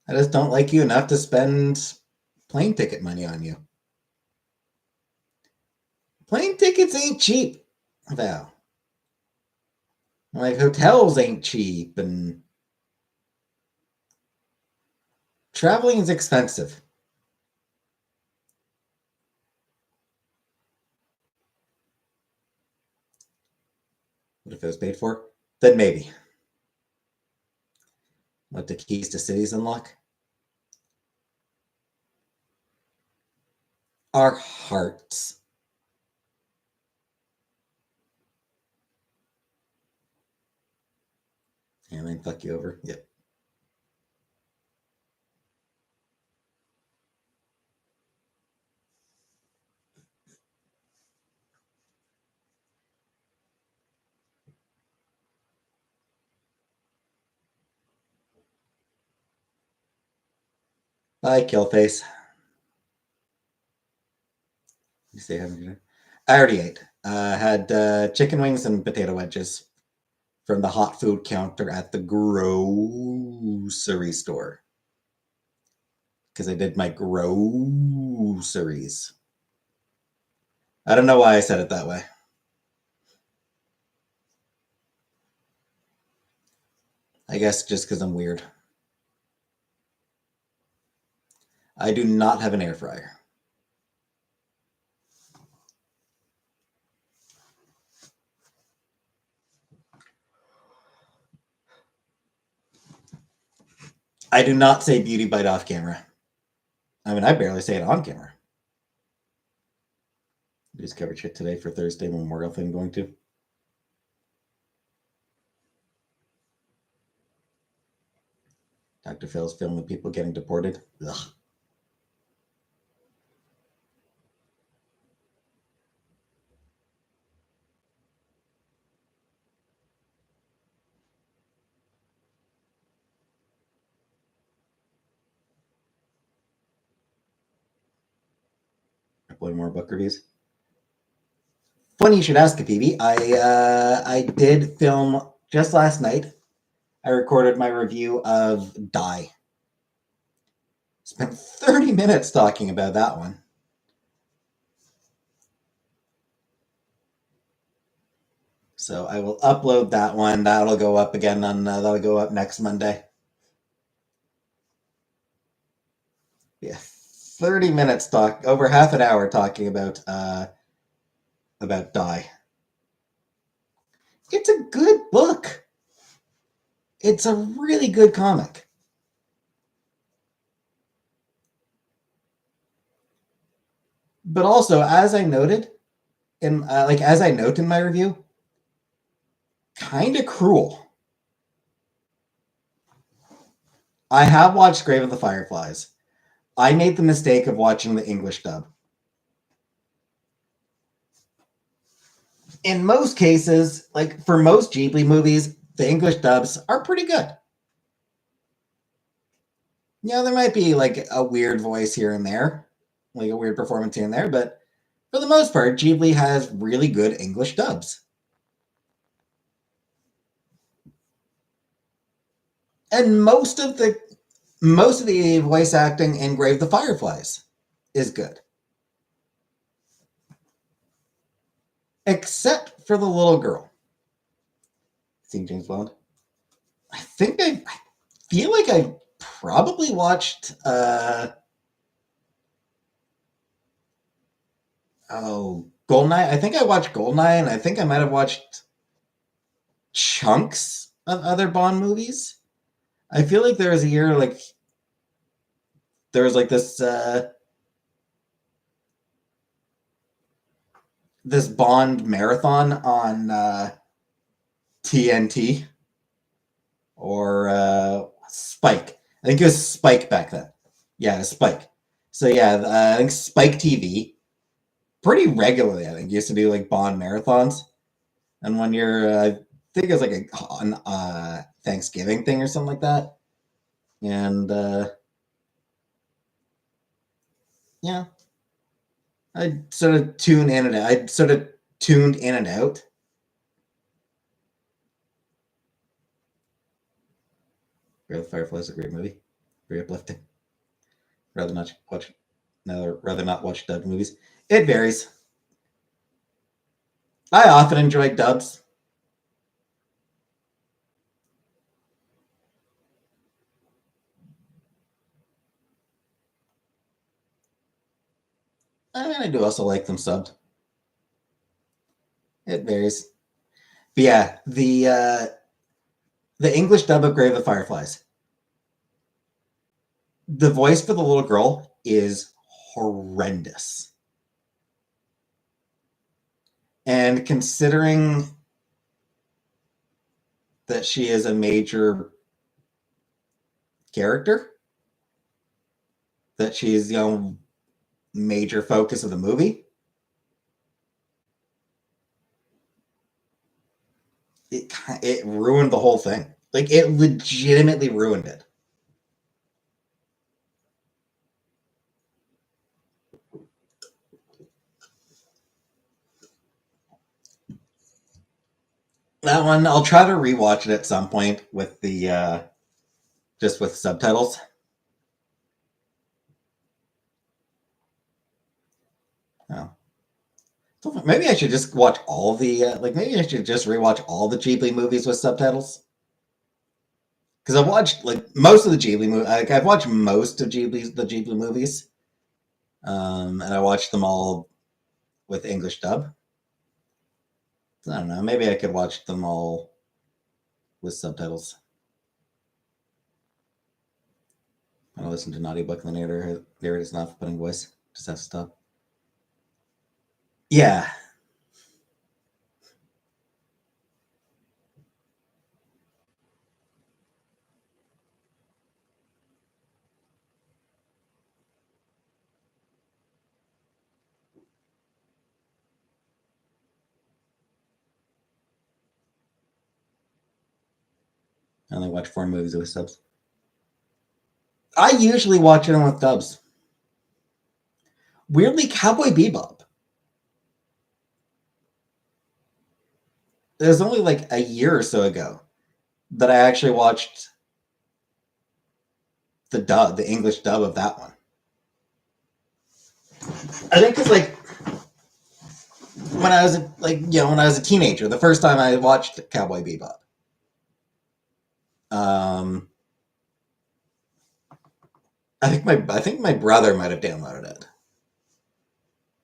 I just don't like you enough to spend plane ticket money on you. Plane tickets ain't cheap, Val. Like, hotels ain't cheap, and traveling is expensive. What if it was paid for? Then maybe. What the keys to cities unlock? Our hearts. And then fuck you over. Yep. Bye, Killface. You say having dinner? I already ate. Had chicken wings and potato wedges from the hot food counter at the grocery store. Because I did my groceries. I don't know why I said it that way. I guess just because I'm weird. I do not have an air fryer. I do not say beauty bite off camera. I mean, I barely say it on camera. Just covered shit today for Thursday Memorial thing going to. Dr. Phil's filming people getting deported. Ugh. Uploading more book reviews. Funny you should ask, PB. I did film just last night. I recorded my review of Die. Spent 30 minutes talking about that one. So I will upload that one. That'll go up again on that'll go up next Monday. Yeah, 30 minutes talk, over half an hour talking about Die. It's a good book. It's a really good comic. But also, as I noted, as I note in my review, kind of cruel. I have watched Grave of the Fireflies. I made the mistake of watching the English dub. In most cases, like for most Ghibli movies, the English dubs are pretty good. Yeah, there might be like a weird voice here and there, like a weird performance here and there, but for the most part, Ghibli has really good English dubs. And most of the voice acting in Grave the Fireflies is good. Except for the little girl. Seen James Bond? I feel like I probably watched Goldeneye. I think I watched Goldeneye, and I think I might have watched chunks of other Bond movies. I feel like there was a year like there was like this Bond marathon on TNT or Spike. I think it was Spike back then. Yeah, it was Spike. So yeah, I think Spike TV pretty regularly. I think used to do like Bond marathons. And one year, I think it was like an Thanksgiving thing or something like that. And yeah, I sort of tuned in and out. I sort of tuned in and out. Real Firefly is a great movie, very uplifting. Rather not watch, no, rather not watch dub movies. It varies. I often enjoy dubs. I do also like them subbed. It varies. But yeah, the English dub of Grave of Fireflies. The voice for the little girl is horrendous. And considering that she is a major character, that she's, major focus of the movie, it ruined the whole thing. Like it legitimately ruined it. That one, I'll try to rewatch it at some point with the just with subtitles. Oh. So maybe I should just watch all the like. Maybe I should just rewatch all the Ghibli movies with subtitles. Because I've watched like most of the Ghibli movies. Like I've watched most of the Ghibli movies, and I watched them all with English dub. So I don't know. Maybe I could watch them all with subtitles. I listen to Naughty Book and the narrator is not putting voice. Just has to stop. Yeah. I only watch 4 movies with subs. I usually watch them with dubs. Weirdly, Cowboy Bebop. It was only like a year or so ago that I actually watched the English dub of that one. I think it's like when I was when I was a teenager, the first time I watched Cowboy Bebop. Um, I think my brother might have downloaded it,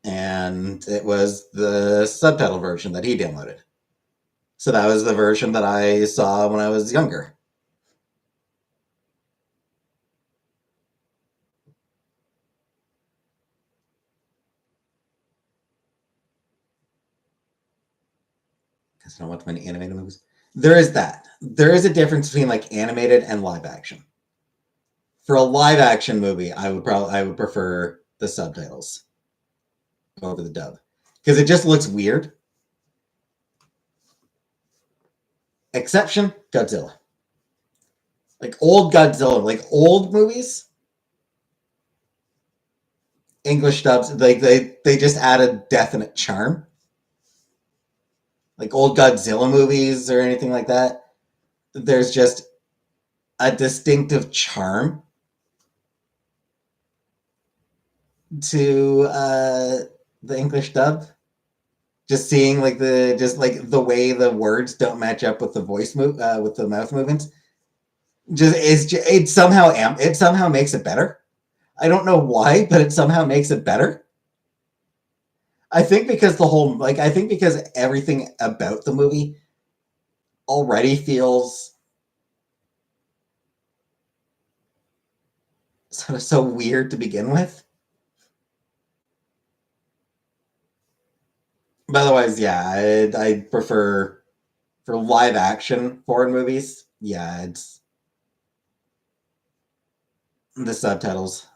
and it was the subtitle version that he downloaded. So that was the version that I saw when I was younger. Because I don't watch many animated movies. There is that. There is a difference between like animated and live action. For a live action movie, I would prefer the subtitles over the dub because it just looks weird. Exception Godzilla. Like old Godzilla, like old movies, English dubs, like they just add a definite charm. Like old Godzilla movies or anything like that, there's just a distinctive charm to the English dub. Just seeing like the way the words don't match up with the with the mouth movements, it somehow makes it better. I don't know why, but it somehow makes it better. I think because everything about the movie already feels sort of so weird to begin with. But otherwise, yeah, I prefer for live action foreign movies. Yeah, it's the subtitles.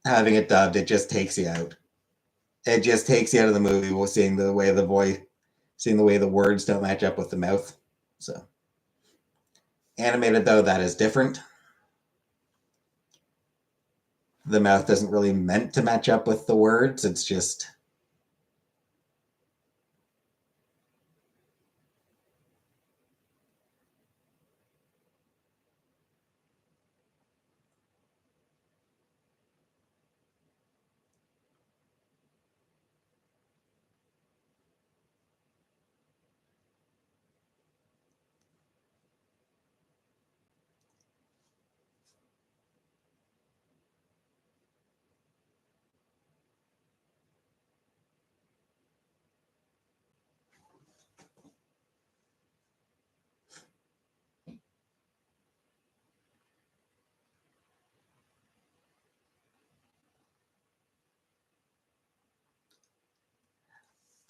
Having it dubbed, it just takes you out. It just takes you out of the movie while seeing the way the words don't match up with the mouth. So animated though, that is different. The mouth isn't really meant to match up with the words. It's just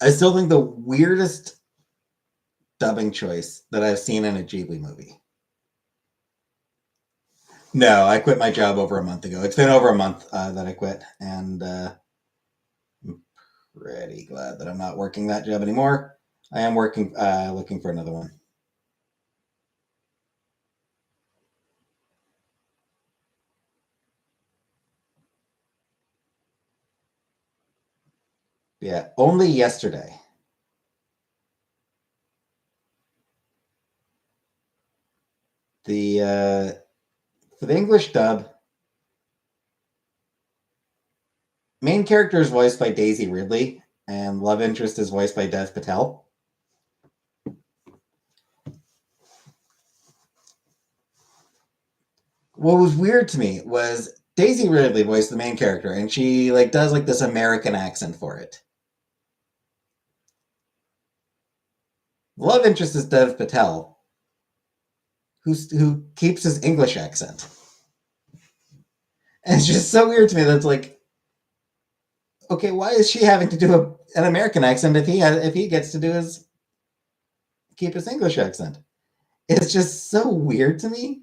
I still think the weirdest dubbing choice that I've seen in a Ghibli movie. No, I quit my job over a month ago. It's been over a month that I quit, and I'm pretty glad that I'm not working that job anymore. I am working, looking for another one. Yeah, only yesterday. The For the English dub, main character is voiced by Daisy Ridley, and love interest is voiced by Dev Patel. What was weird to me was Daisy Ridley voiced the main character, and she like does like this American accent for it. Love interest is Dev Patel, who keeps his English accent. And it's just so weird to me that's like, okay, why is she having to do an American accent if he gets to do his keep his English accent? It's just so weird to me.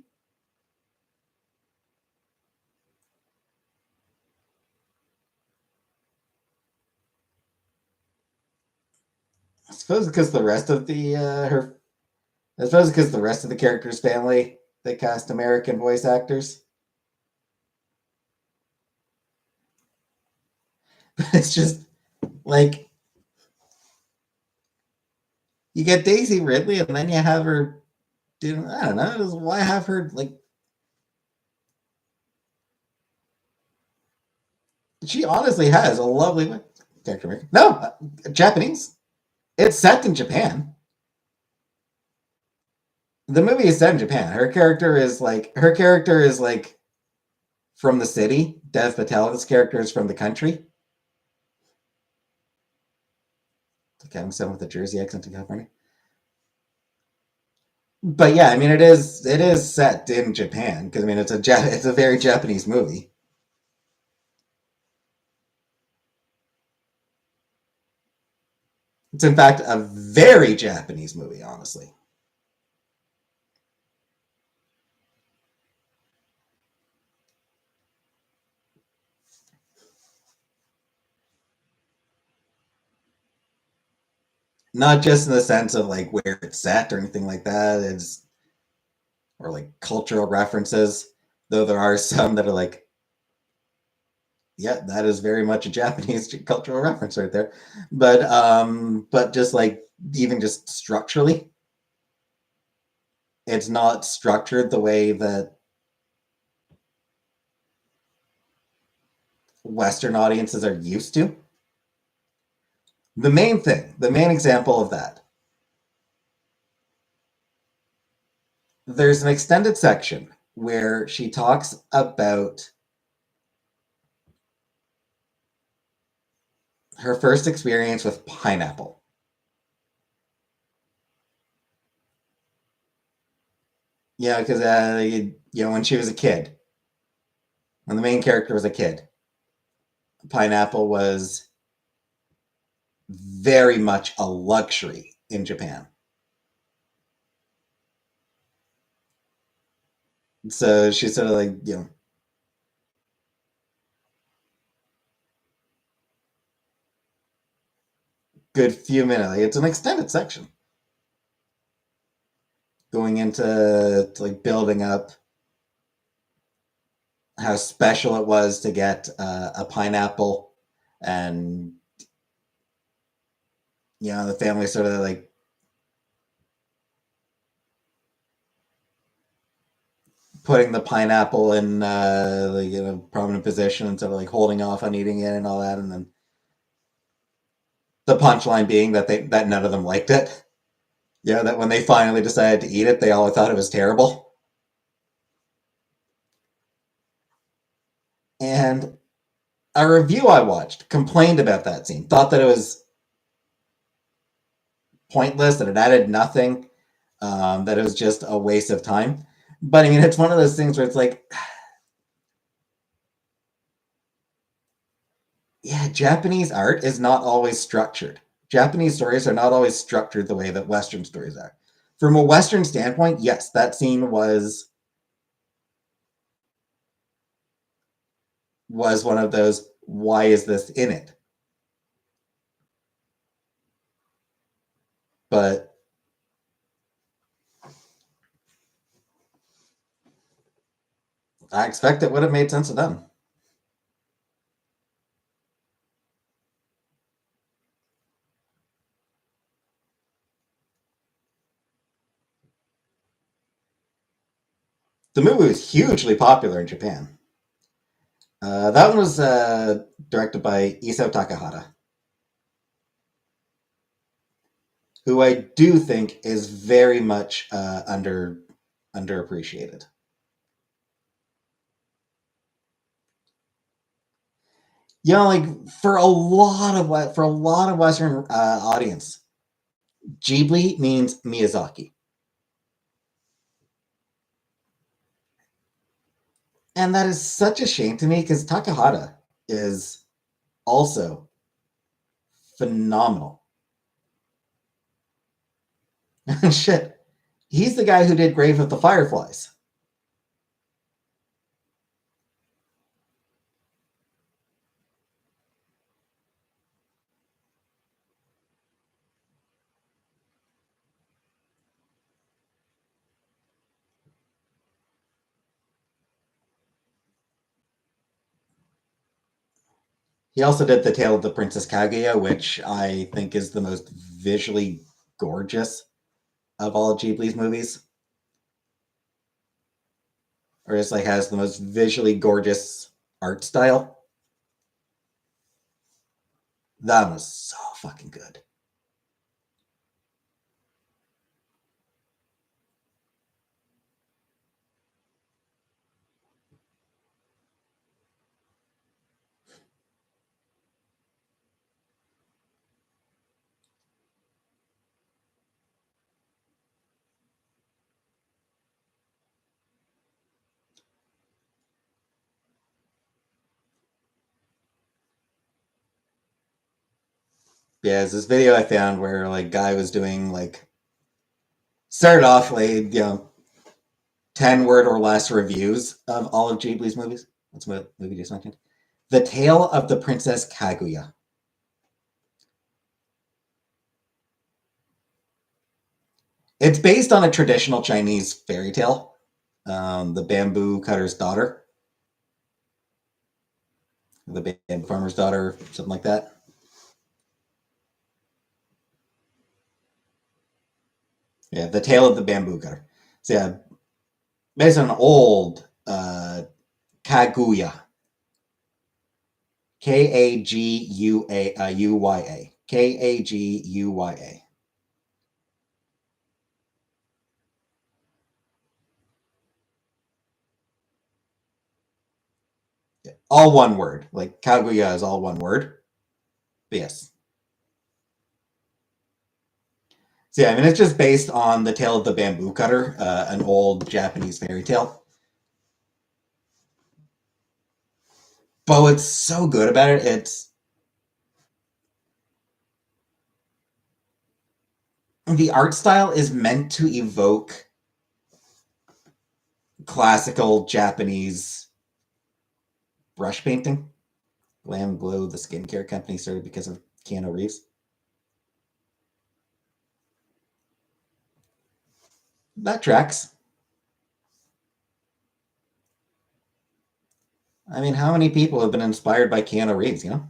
I suppose because the rest of the her I suppose because the rest of the character's family they cast American voice actors. But it's just like you get Daisy Ridley and then you have her do I don't know, why have her like she honestly has a lovely character. No, Japanese. It's set in Japan. The movie is set in Japan. Her character is like from the city. Dev Patel's character is from the country. Okay, I'm someone with a Jersey accent in California. But yeah, I mean it is set in Japan because I mean it's a very Japanese movie. It's in fact a very Japanese movie, honestly. Not just in the sense of like where it's set or anything like that. It's or like cultural references, though there are some that are like, yeah, that is very much a Japanese cultural reference right there. But just like even just structurally, it's not structured the way that Western audiences are used to. The main example of that, there's an extended section where she talks about her first experience with pineapple. Yeah, because when she was a kid, when the main character was a kid, pineapple was very much a luxury in Japan. So she's sort of like, good few minutes. Like, it's an extended section going into like building up how special it was to get a pineapple, and the family sort of like putting the pineapple in like in a prominent position and sort of like holding off on eating it and all that, and then the punchline being that none of them liked it. Yeah, that when they finally decided to eat it, they all thought it was terrible. And a review I watched complained about that scene, thought that it was pointless, that it added nothing, that it was just a waste of time. But I mean, it's one of those things where it's like, yeah, Japanese art is not always structured. Japanese stories are not always structured the way that Western stories are. From a Western standpoint, yes, that scene was one of those, why is this in it? But I expect it would have made sense to them. The movie was hugely popular in Japan. That one was directed by Isao Takahata, who I do think is very much underappreciated. You know, like for a lot of Western audience, Ghibli means Miyazaki, and that is such a shame to me because Takahata is also phenomenal. Shit, he's the guy who did Grave of the Fireflies. He also did The Tale of the Princess Kaguya, which I think is the most visually gorgeous of all of Ghibli's movies. Or just like has the most visually gorgeous art style. That was so fucking good. Yeah, it's this video I found where like guy was doing like started off like 10 word or less reviews of all of Ghibli's movies. That's what movie just mentioned. The Tale of the Princess Kaguya. It's based on a traditional Chinese fairy tale, the bamboo cutter's daughter, the bamboo farmer's daughter, something like that. Yeah, the tale of the bamboo cutter. So yeah, based on an old Kaguya, Kaguya, Kaguya. All one word. Like Kaguya is all one word. But yes. So yeah, I mean it's just based on the tale of the bamboo cutter, an old Japanese fairy tale. But what's so good about it, it's the art style is meant to evoke classical Japanese brush painting. Glam Glow, the skincare company, started because of Keanu Reeves. That tracks. I mean, how many people have been inspired by Keanu Reeves, you know?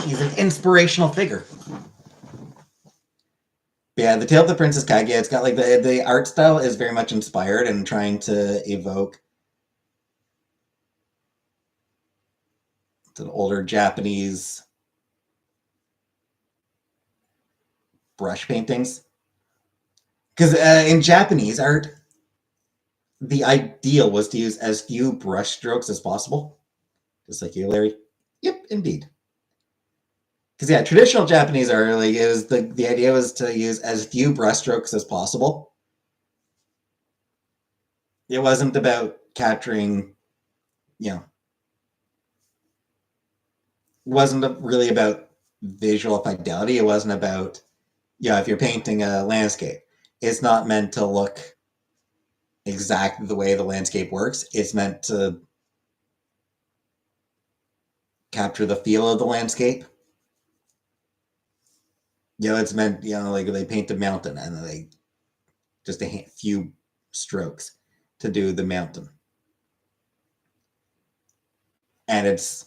He's an inspirational figure. But yeah, the Tale of the Princess Kaguya, it's got like the art style is very much inspired and trying to evoke an older Japanese brush paintings. Because in Japanese art, the ideal was to use as few brush strokes as possible. Just like you, Larry. Yep, indeed. Because yeah, traditional Japanese art, like it was the idea was to use as few brush strokes as possible. It wasn't about capturing, you know, wasn't really about visual fidelity. It wasn't about, if you're painting a landscape, it's not meant to look exactly the way the landscape works. It's meant to capture the feel of the landscape. It's meant, like they paint a mountain and they just a few strokes to do the mountain. And it's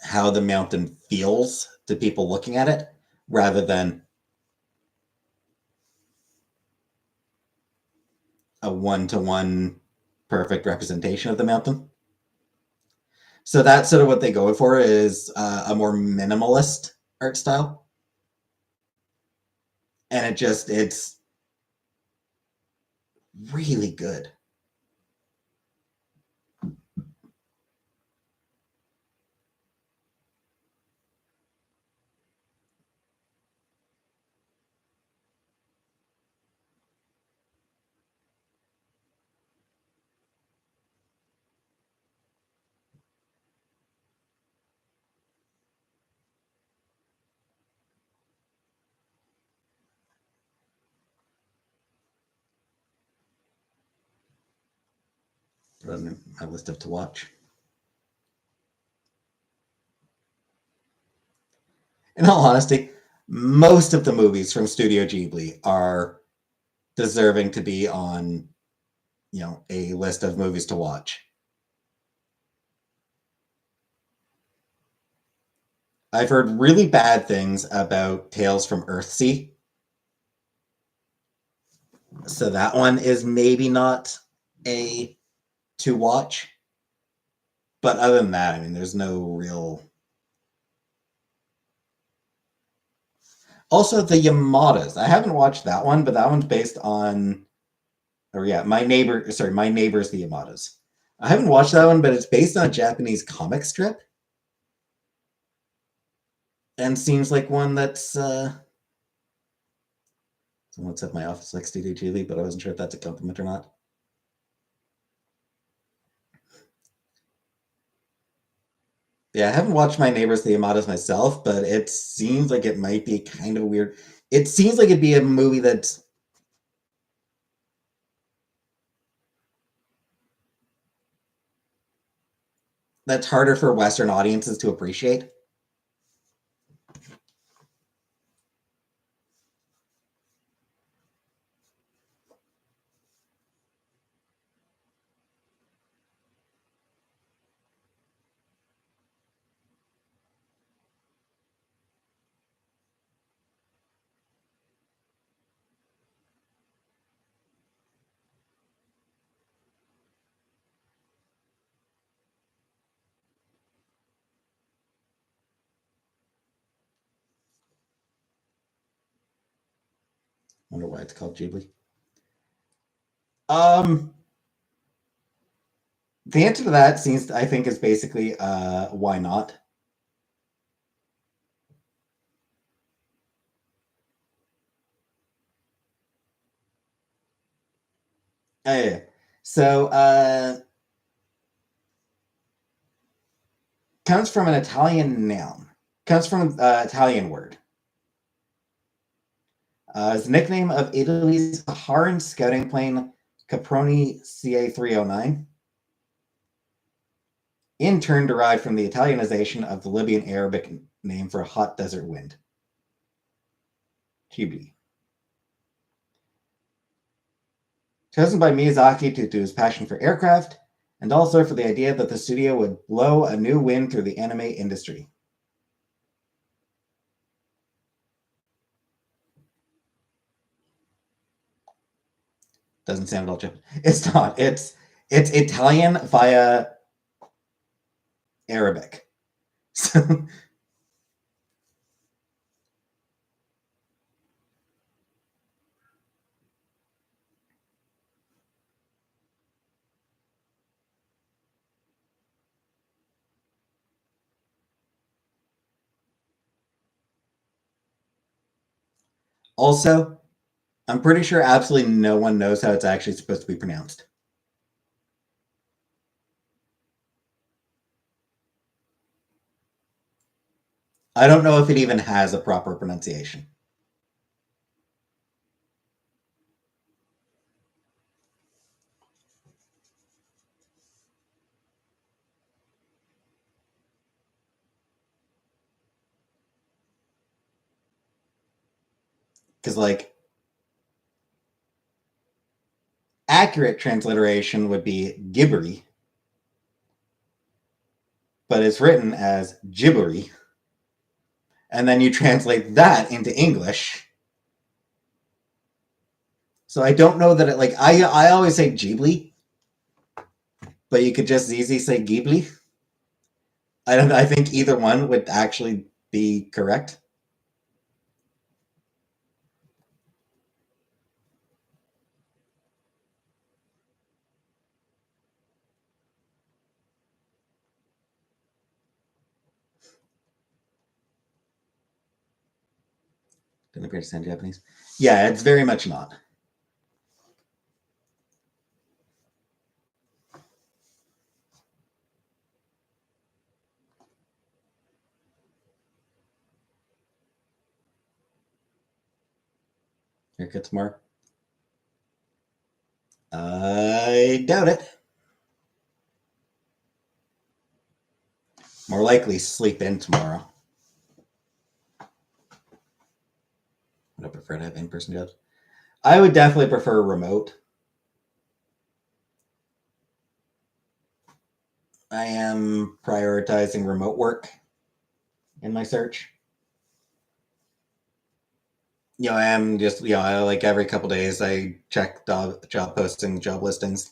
how the mountain feels to people looking at it rather than a one-to-one perfect representation of the mountain. So that's sort of what they go for, is a more minimalist art style. And it's really good. Put on my list of to watch. In all honesty, most of the movies from Studio Ghibli are deserving to be on, a list of movies to watch. I've heard really bad things about Tales from Earthsea, so that one is maybe not a to watch. But other than that, I mean, there's no real. Also, the Yamadas. I haven't watched that one, but that one's based on, or yeah, my neighbor. Sorry, my neighbor's the Yamadas. I haven't watched that one, but it's based on a Japanese comic strip, and seems like one that's. Someone said my office likes Studio Ghibli, but I wasn't sure if that's a compliment or not. Yeah, I haven't watched My Neighbors the Yamadas myself, but it seems like it might be kind of weird. It seems like it'd be a movie that's harder for Western audiences to appreciate. Wonder why it's called Ghibli. Um, the answer to that seems, I think, is basically why not? Yeah. So comes from an Italian noun. Comes from Italian word. It's a nickname of Italy's Saharan scouting plane Caproni CA-309. In turn derived from the Italianization of the Libyan Arabic name for a hot desert wind. Chibi. Chosen by Miyazaki due to his passion for aircraft, and also for the idea that the studio would blow a new wind through the anime industry. Doesn't sound at all Japanese. It's not. It's Italian via Arabic. Also, I'm pretty sure absolutely no one knows how it's actually supposed to be pronounced. I don't know if it even has a proper pronunciation. Because, like, accurate transliteration would be gibbery, but it's written as gibbery. And then you translate that into English. So I don't know that it, like, I always say Ghibli, but you could just easily say Ghibli. I think either one would actually be correct. Didn't appear to sound Japanese. Yeah, it's very much not. Haircuts more. I doubt it. More likely sleep in tomorrow. Would I prefer to have in-person jobs? I would definitely prefer remote. I am prioritizing remote work in my search. I am just, I, like every couple days I check job postings, job listings,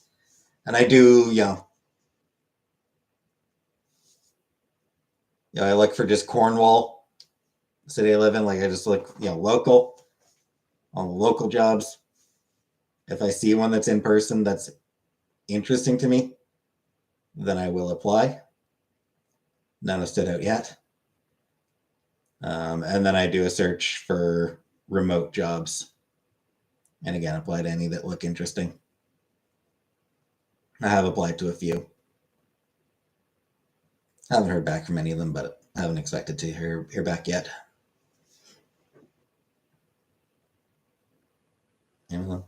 and I do, I look for just Cornwall, the city I live in. Like I just look, local, on local jobs. If I see one that's in person that's interesting to me, then I will apply. None have stood out yet. And then I do a search for remote jobs. And again, apply to any that look interesting. I have applied to a few. I haven't heard back from any of them, but I haven't expected to hear back yet. Amazon.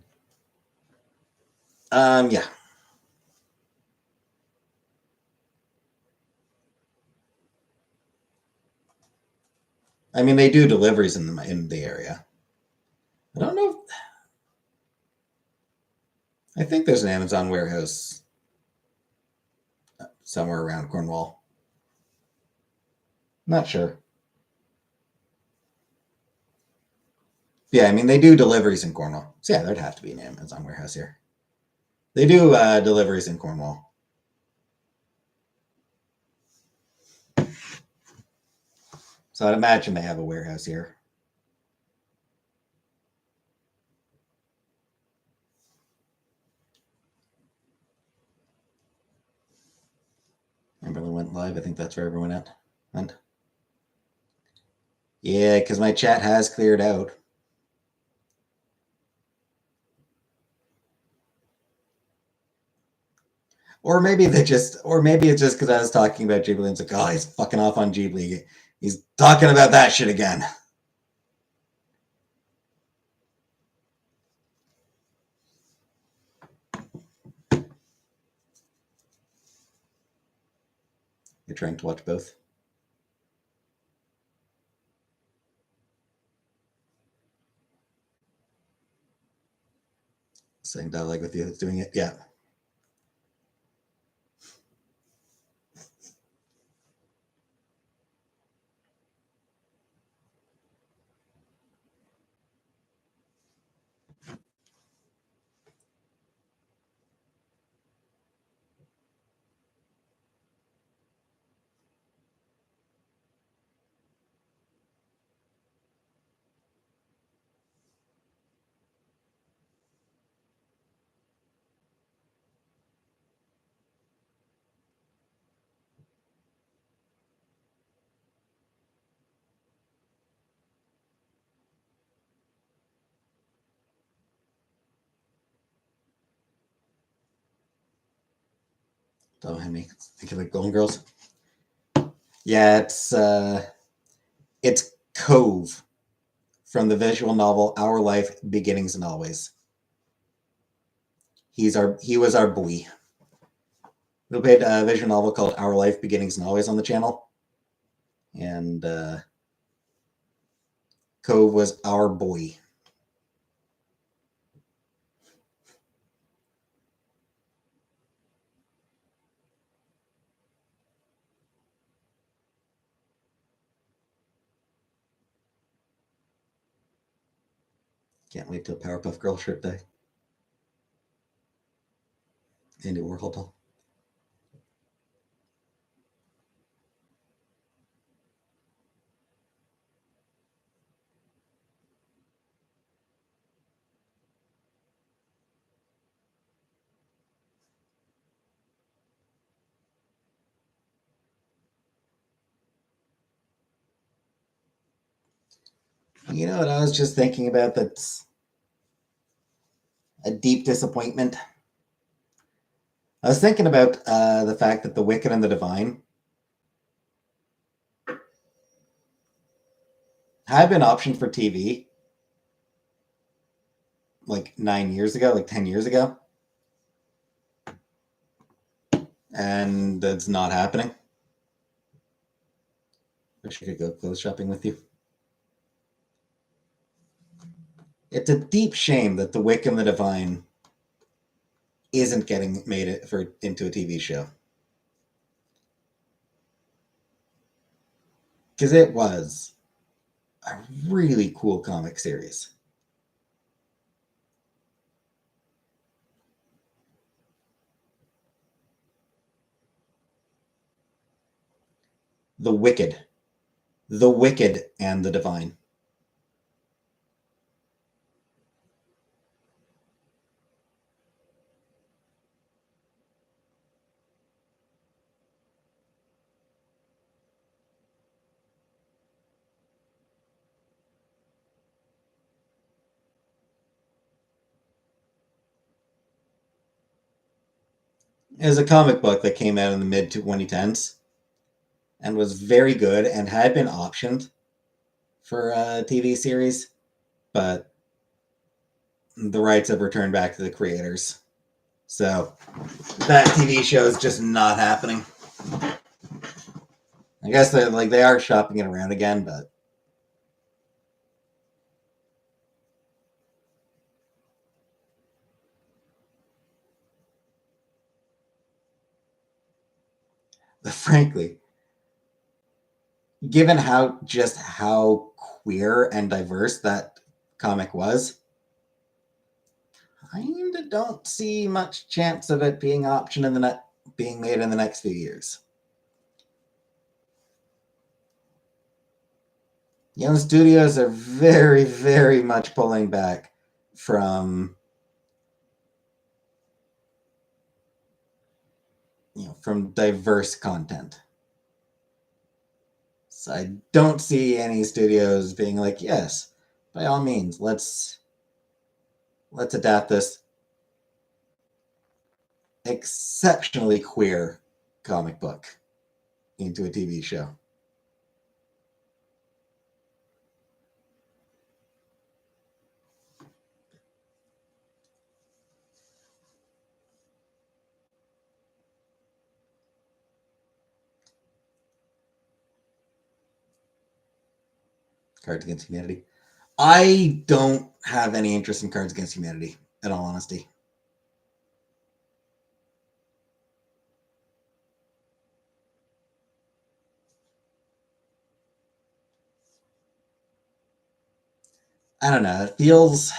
Yeah. I mean, they do deliveries in the area. I don't know. I think there's an Amazon warehouse somewhere around Cornwall. Not sure. Yeah, I mean, they do deliveries in Cornwall. So yeah, there'd have to be an Amazon warehouse here. They do deliveries in Cornwall. So I'd imagine they have a warehouse here. Amberlin went live. I think that's where everyone went. Yeah, because my chat has cleared out. Or maybe it's just because I was talking about Ghibli and it's like, oh, he's fucking off on Ghibli. He's talking about that shit again. You're trying to watch both. Saying dialogue with you that's doing it. Yeah. Don't mind me. Think of the Golden Girls. Yeah, it's Cove from the visual novel Our Life, Beginnings and Always. He was our boy. We played a visual novel called Our Life, Beginnings and Always on the channel, and Cove was our boy. Can't wait till Powerpuff Girl shirt day. Andy Warhol doll. You know what I was just thinking about that's a deep disappointment? I was thinking about the fact that The Wicked and the Divine had been optioned for TV like 9 years ago, like 10 years ago, and it's not happening. Wish I could go clothes shopping with you. It's a deep shame that The Wick and the Divine isn't getting made into a TV show. Because it was a really cool comic series. The Wicked. The Wicked and the Divine. It was a comic book that came out in the mid 2010s and was very good and had been optioned for a TV series, but the rights have returned back to the creators. So that TV show is just not happening. I guess they are shopping it around again, but frankly, given how queer and diverse that comic was, I don't see much chance of it being option in the being made in the next few years. The studios are very, very much pulling back from from diverse content. So I don't see any studios being like, yes, by all means, let's adapt this exceptionally queer comic book into a TV show. Cards Against Humanity. I don't have any interest in Cards Against Humanity, in all honesty. I don't know. It feels.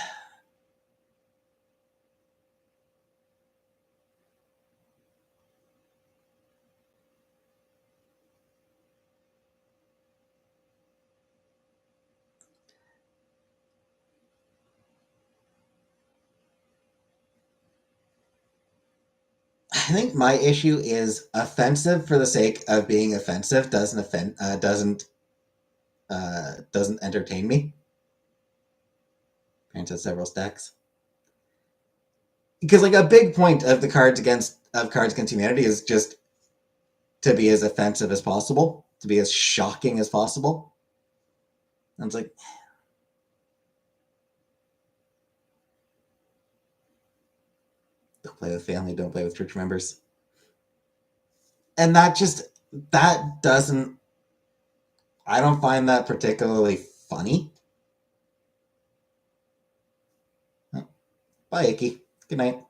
I think my issue is offensive for the sake of being offensive doesn't entertain me. Parents has several stacks. Because like a big point of the Cards Against of Cards Against Humanity is just to be as offensive as possible, to be as shocking as possible. And it's like, don't play with family, don't play with church members. And that doesn't, I don't find that particularly funny. Bye, Icky. Good night.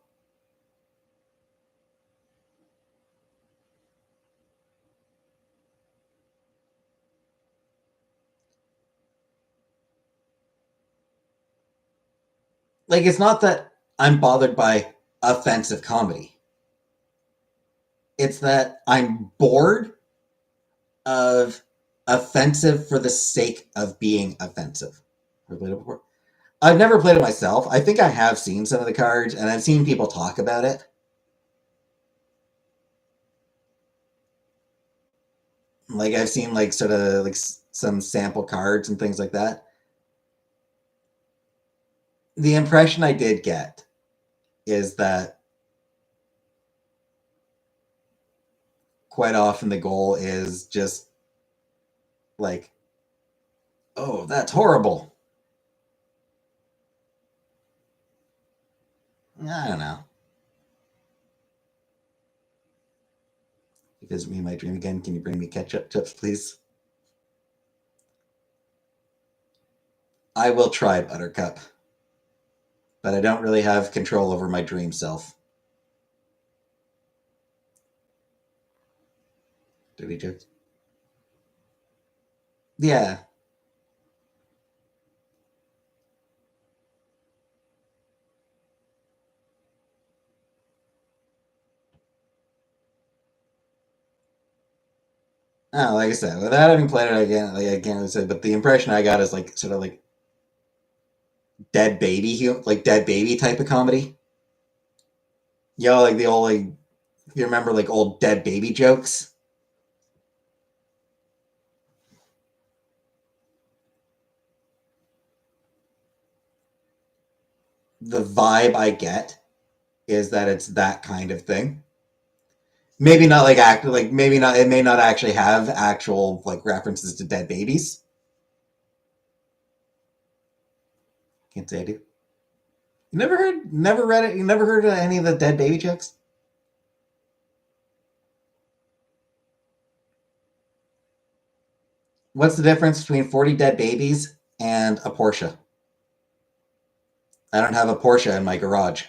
Like, it's not that I'm bothered by offensive comedy. It's that I'm bored of offensive for the sake of being offensive. I've never played it myself. I think I have seen some of the cards, and I've seen people talk about it. Like, I've seen like sort of like some sample cards and things like that. The impression I did get is that quite often the goal is just like, oh, that's horrible. I don't know. You visit me in my dream again. Can you bring me ketchup chips, please? I will try, Buttercup. But I don't really have control over my dream self. Dirty jokes. Yeah. Oh, like I said, without having played it again, like I can't really say, but the impression I got is like sort of like dead baby, like dead baby type of comedy. You know, like the old like you remember like old dead baby jokes. The vibe I get is that it's that kind of thing. Maybe not like act like maybe not it may not actually have actual like references to dead babies. Can't say I do. You never read it, you never heard of any of the dead baby jokes? What's the difference between 40 dead babies and a Porsche? I don't have a Porsche in my garage.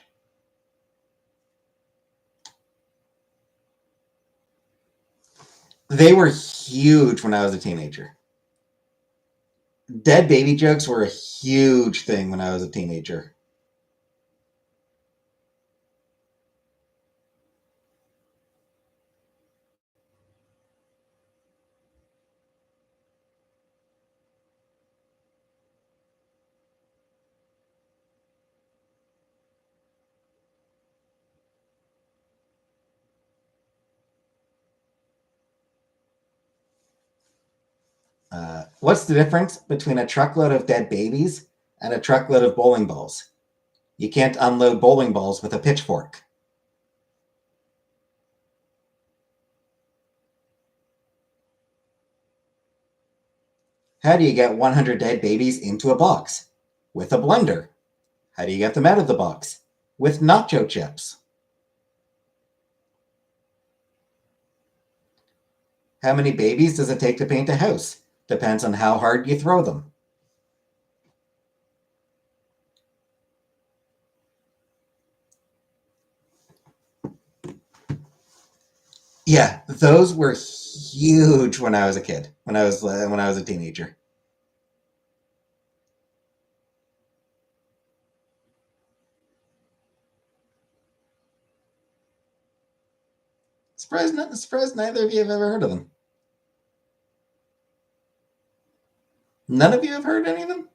They were huge when I was a teenager. Dead baby jokes were a huge thing when I was a teenager. What's the difference between a truckload of dead babies and a truckload of bowling balls? You can't unload bowling balls with a pitchfork. How do you get 100 dead babies into a box? With a blender. How do you get them out of the box? With nacho chips. How many babies does it take to paint a house? Depends on how hard you throw them. Yeah, those were huge when I was a kid. When I was a teenager. Surprised neither of you have ever heard of them. None of you have heard any of them?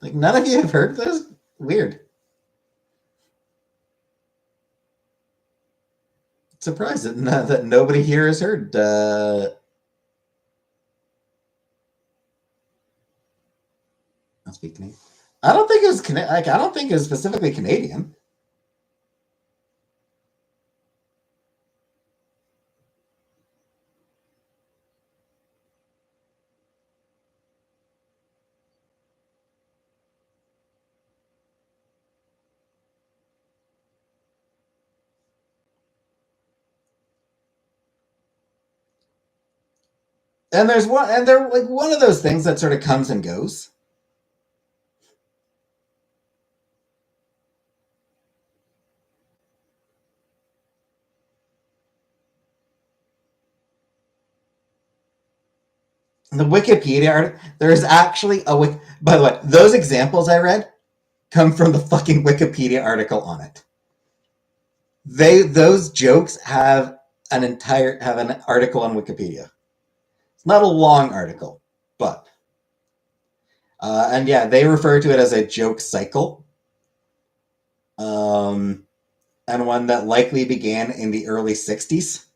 Like none of you have heard those? Weird. Surprised that nobody here has heard. I'll speak to me. I don't think it was like I don't think it was specifically Canadian. And there's one, and they're like one of those things that sort of comes and goes. The Wikipedia art, there's actually a. By the way, those examples I read come from the fucking Wikipedia article on it. Those jokes have an article on Wikipedia. It's not a long article, but and yeah, they refer to it as a joke cycle, um, and one that likely began in the early '60s.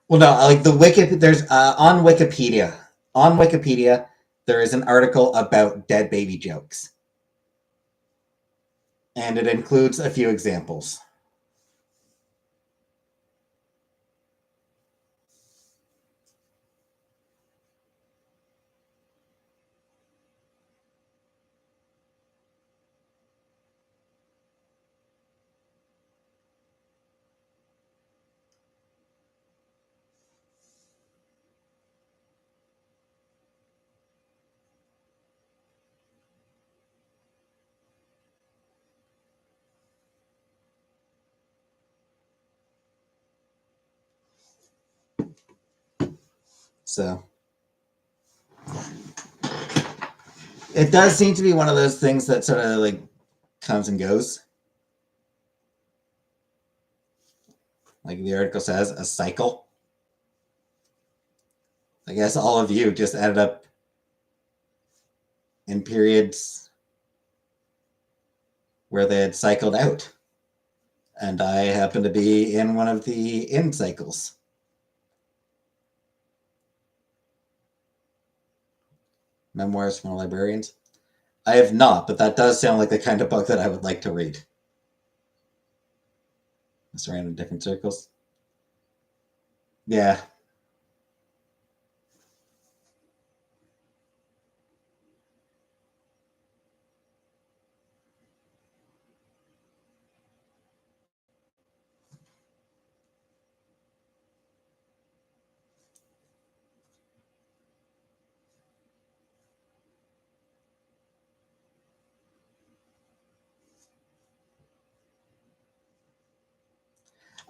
Well, no, like the wiki. There's on Wikipedia there is an article about dead baby jokes, and it includes a few examples. So it does seem to be one of those things that sort of like comes and goes. Like the article says, a cycle. I guess all of you just ended up in periods where they had cycled out. And I happen to be in one of the in cycles. Memoirs from Librarians. I have not, but that does sound like the kind of book that I would like to read. Surrounded in different circles. Yeah.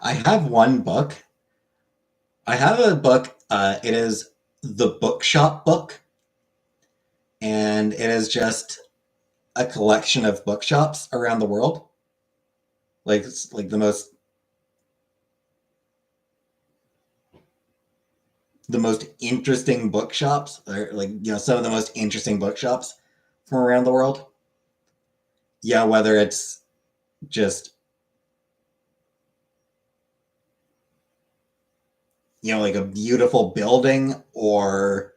I have one book. I have a book. It is the Bookshop book, and it is just a collection of bookshops around the world. Like like the most interesting bookshops, or like some of the most interesting bookshops from around the world. Yeah, whether it's just like a beautiful building, or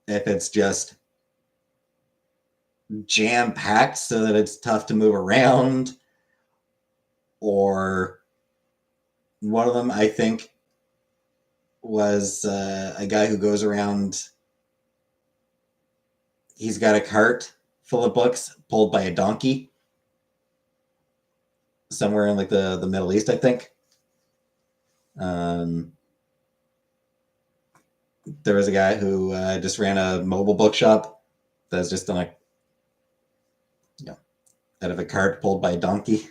if it's just jam packed so that it's tough to move around, or one of them I think was a guy who goes around. He's got a cart full of books pulled by a donkey somewhere in like the Middle East, I think. Um, there was a guy who just ran a mobile bookshop that was just on a out of a cart pulled by a donkey.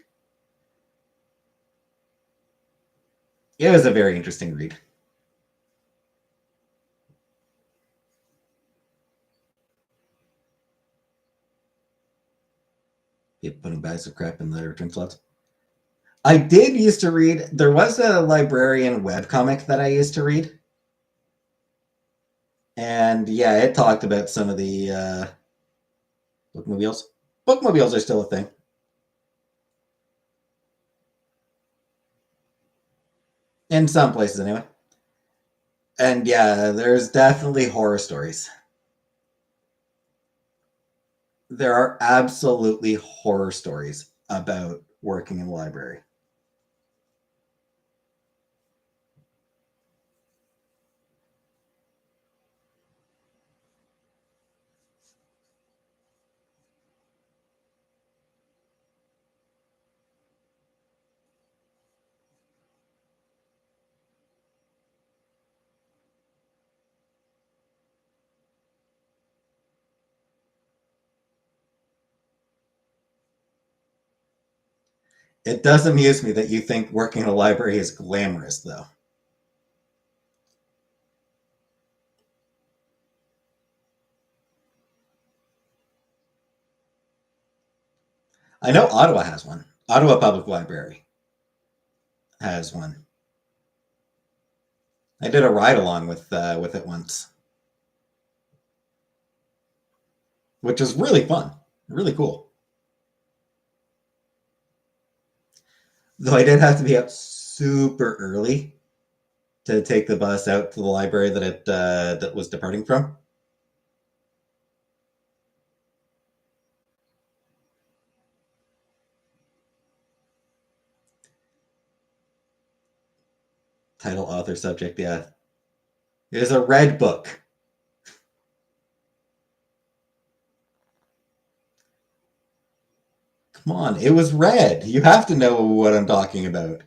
It was a very interesting read. People putting bags of crap in their drink slots. I did used to read. There was a librarian webcomic that I used to read, and yeah, it talked about some of the bookmobiles. Bookmobiles are still a thing. In some places, anyway. And yeah, there's definitely horror stories. There are absolutely horror stories about working in the library. It does amuse me that you think working in a library is glamorous, though. I know Ottawa has one. Ottawa Public Library has one. I did a ride along with it once, which was really fun, really cool. Though I did have to be up super early to take the bus out to the library that was departing from. Title, author, subject, yeah. It is a red book. Come on, it was red. You have to know what I'm talking about.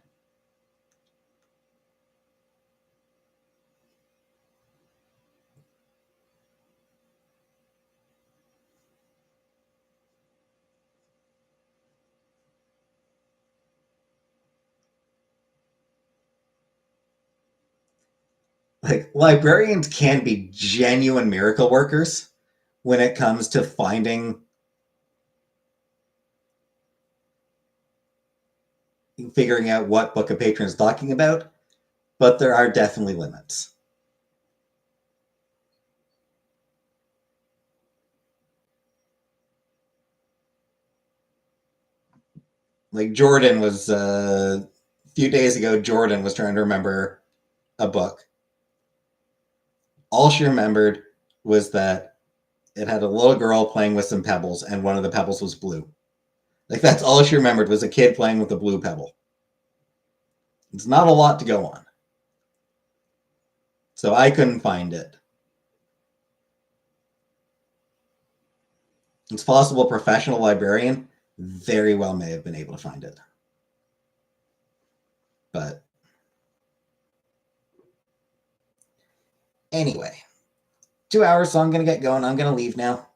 Like, librarians can be genuine miracle workers when it comes to figuring out what book a patron is talking about, but there are definitely limits. Like Jordan was a few days ago. Jordan was trying to remember a book. All she remembered was that it had a little girl playing with some pebbles, and one of the pebbles was blue. Like that's all she remembered was a kid playing with a blue pebble. It's not a lot to go on. So I couldn't find it. It's possible a professional librarian very well may have been able to find it. But anyway, 2 hours, so I'm going to get going. I'm going to leave now.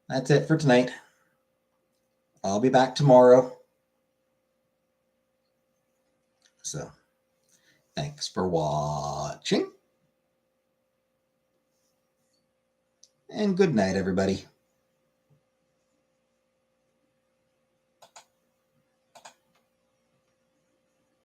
That's it for tonight. I'll be back tomorrow. So, thanks for watching. And good night, everybody.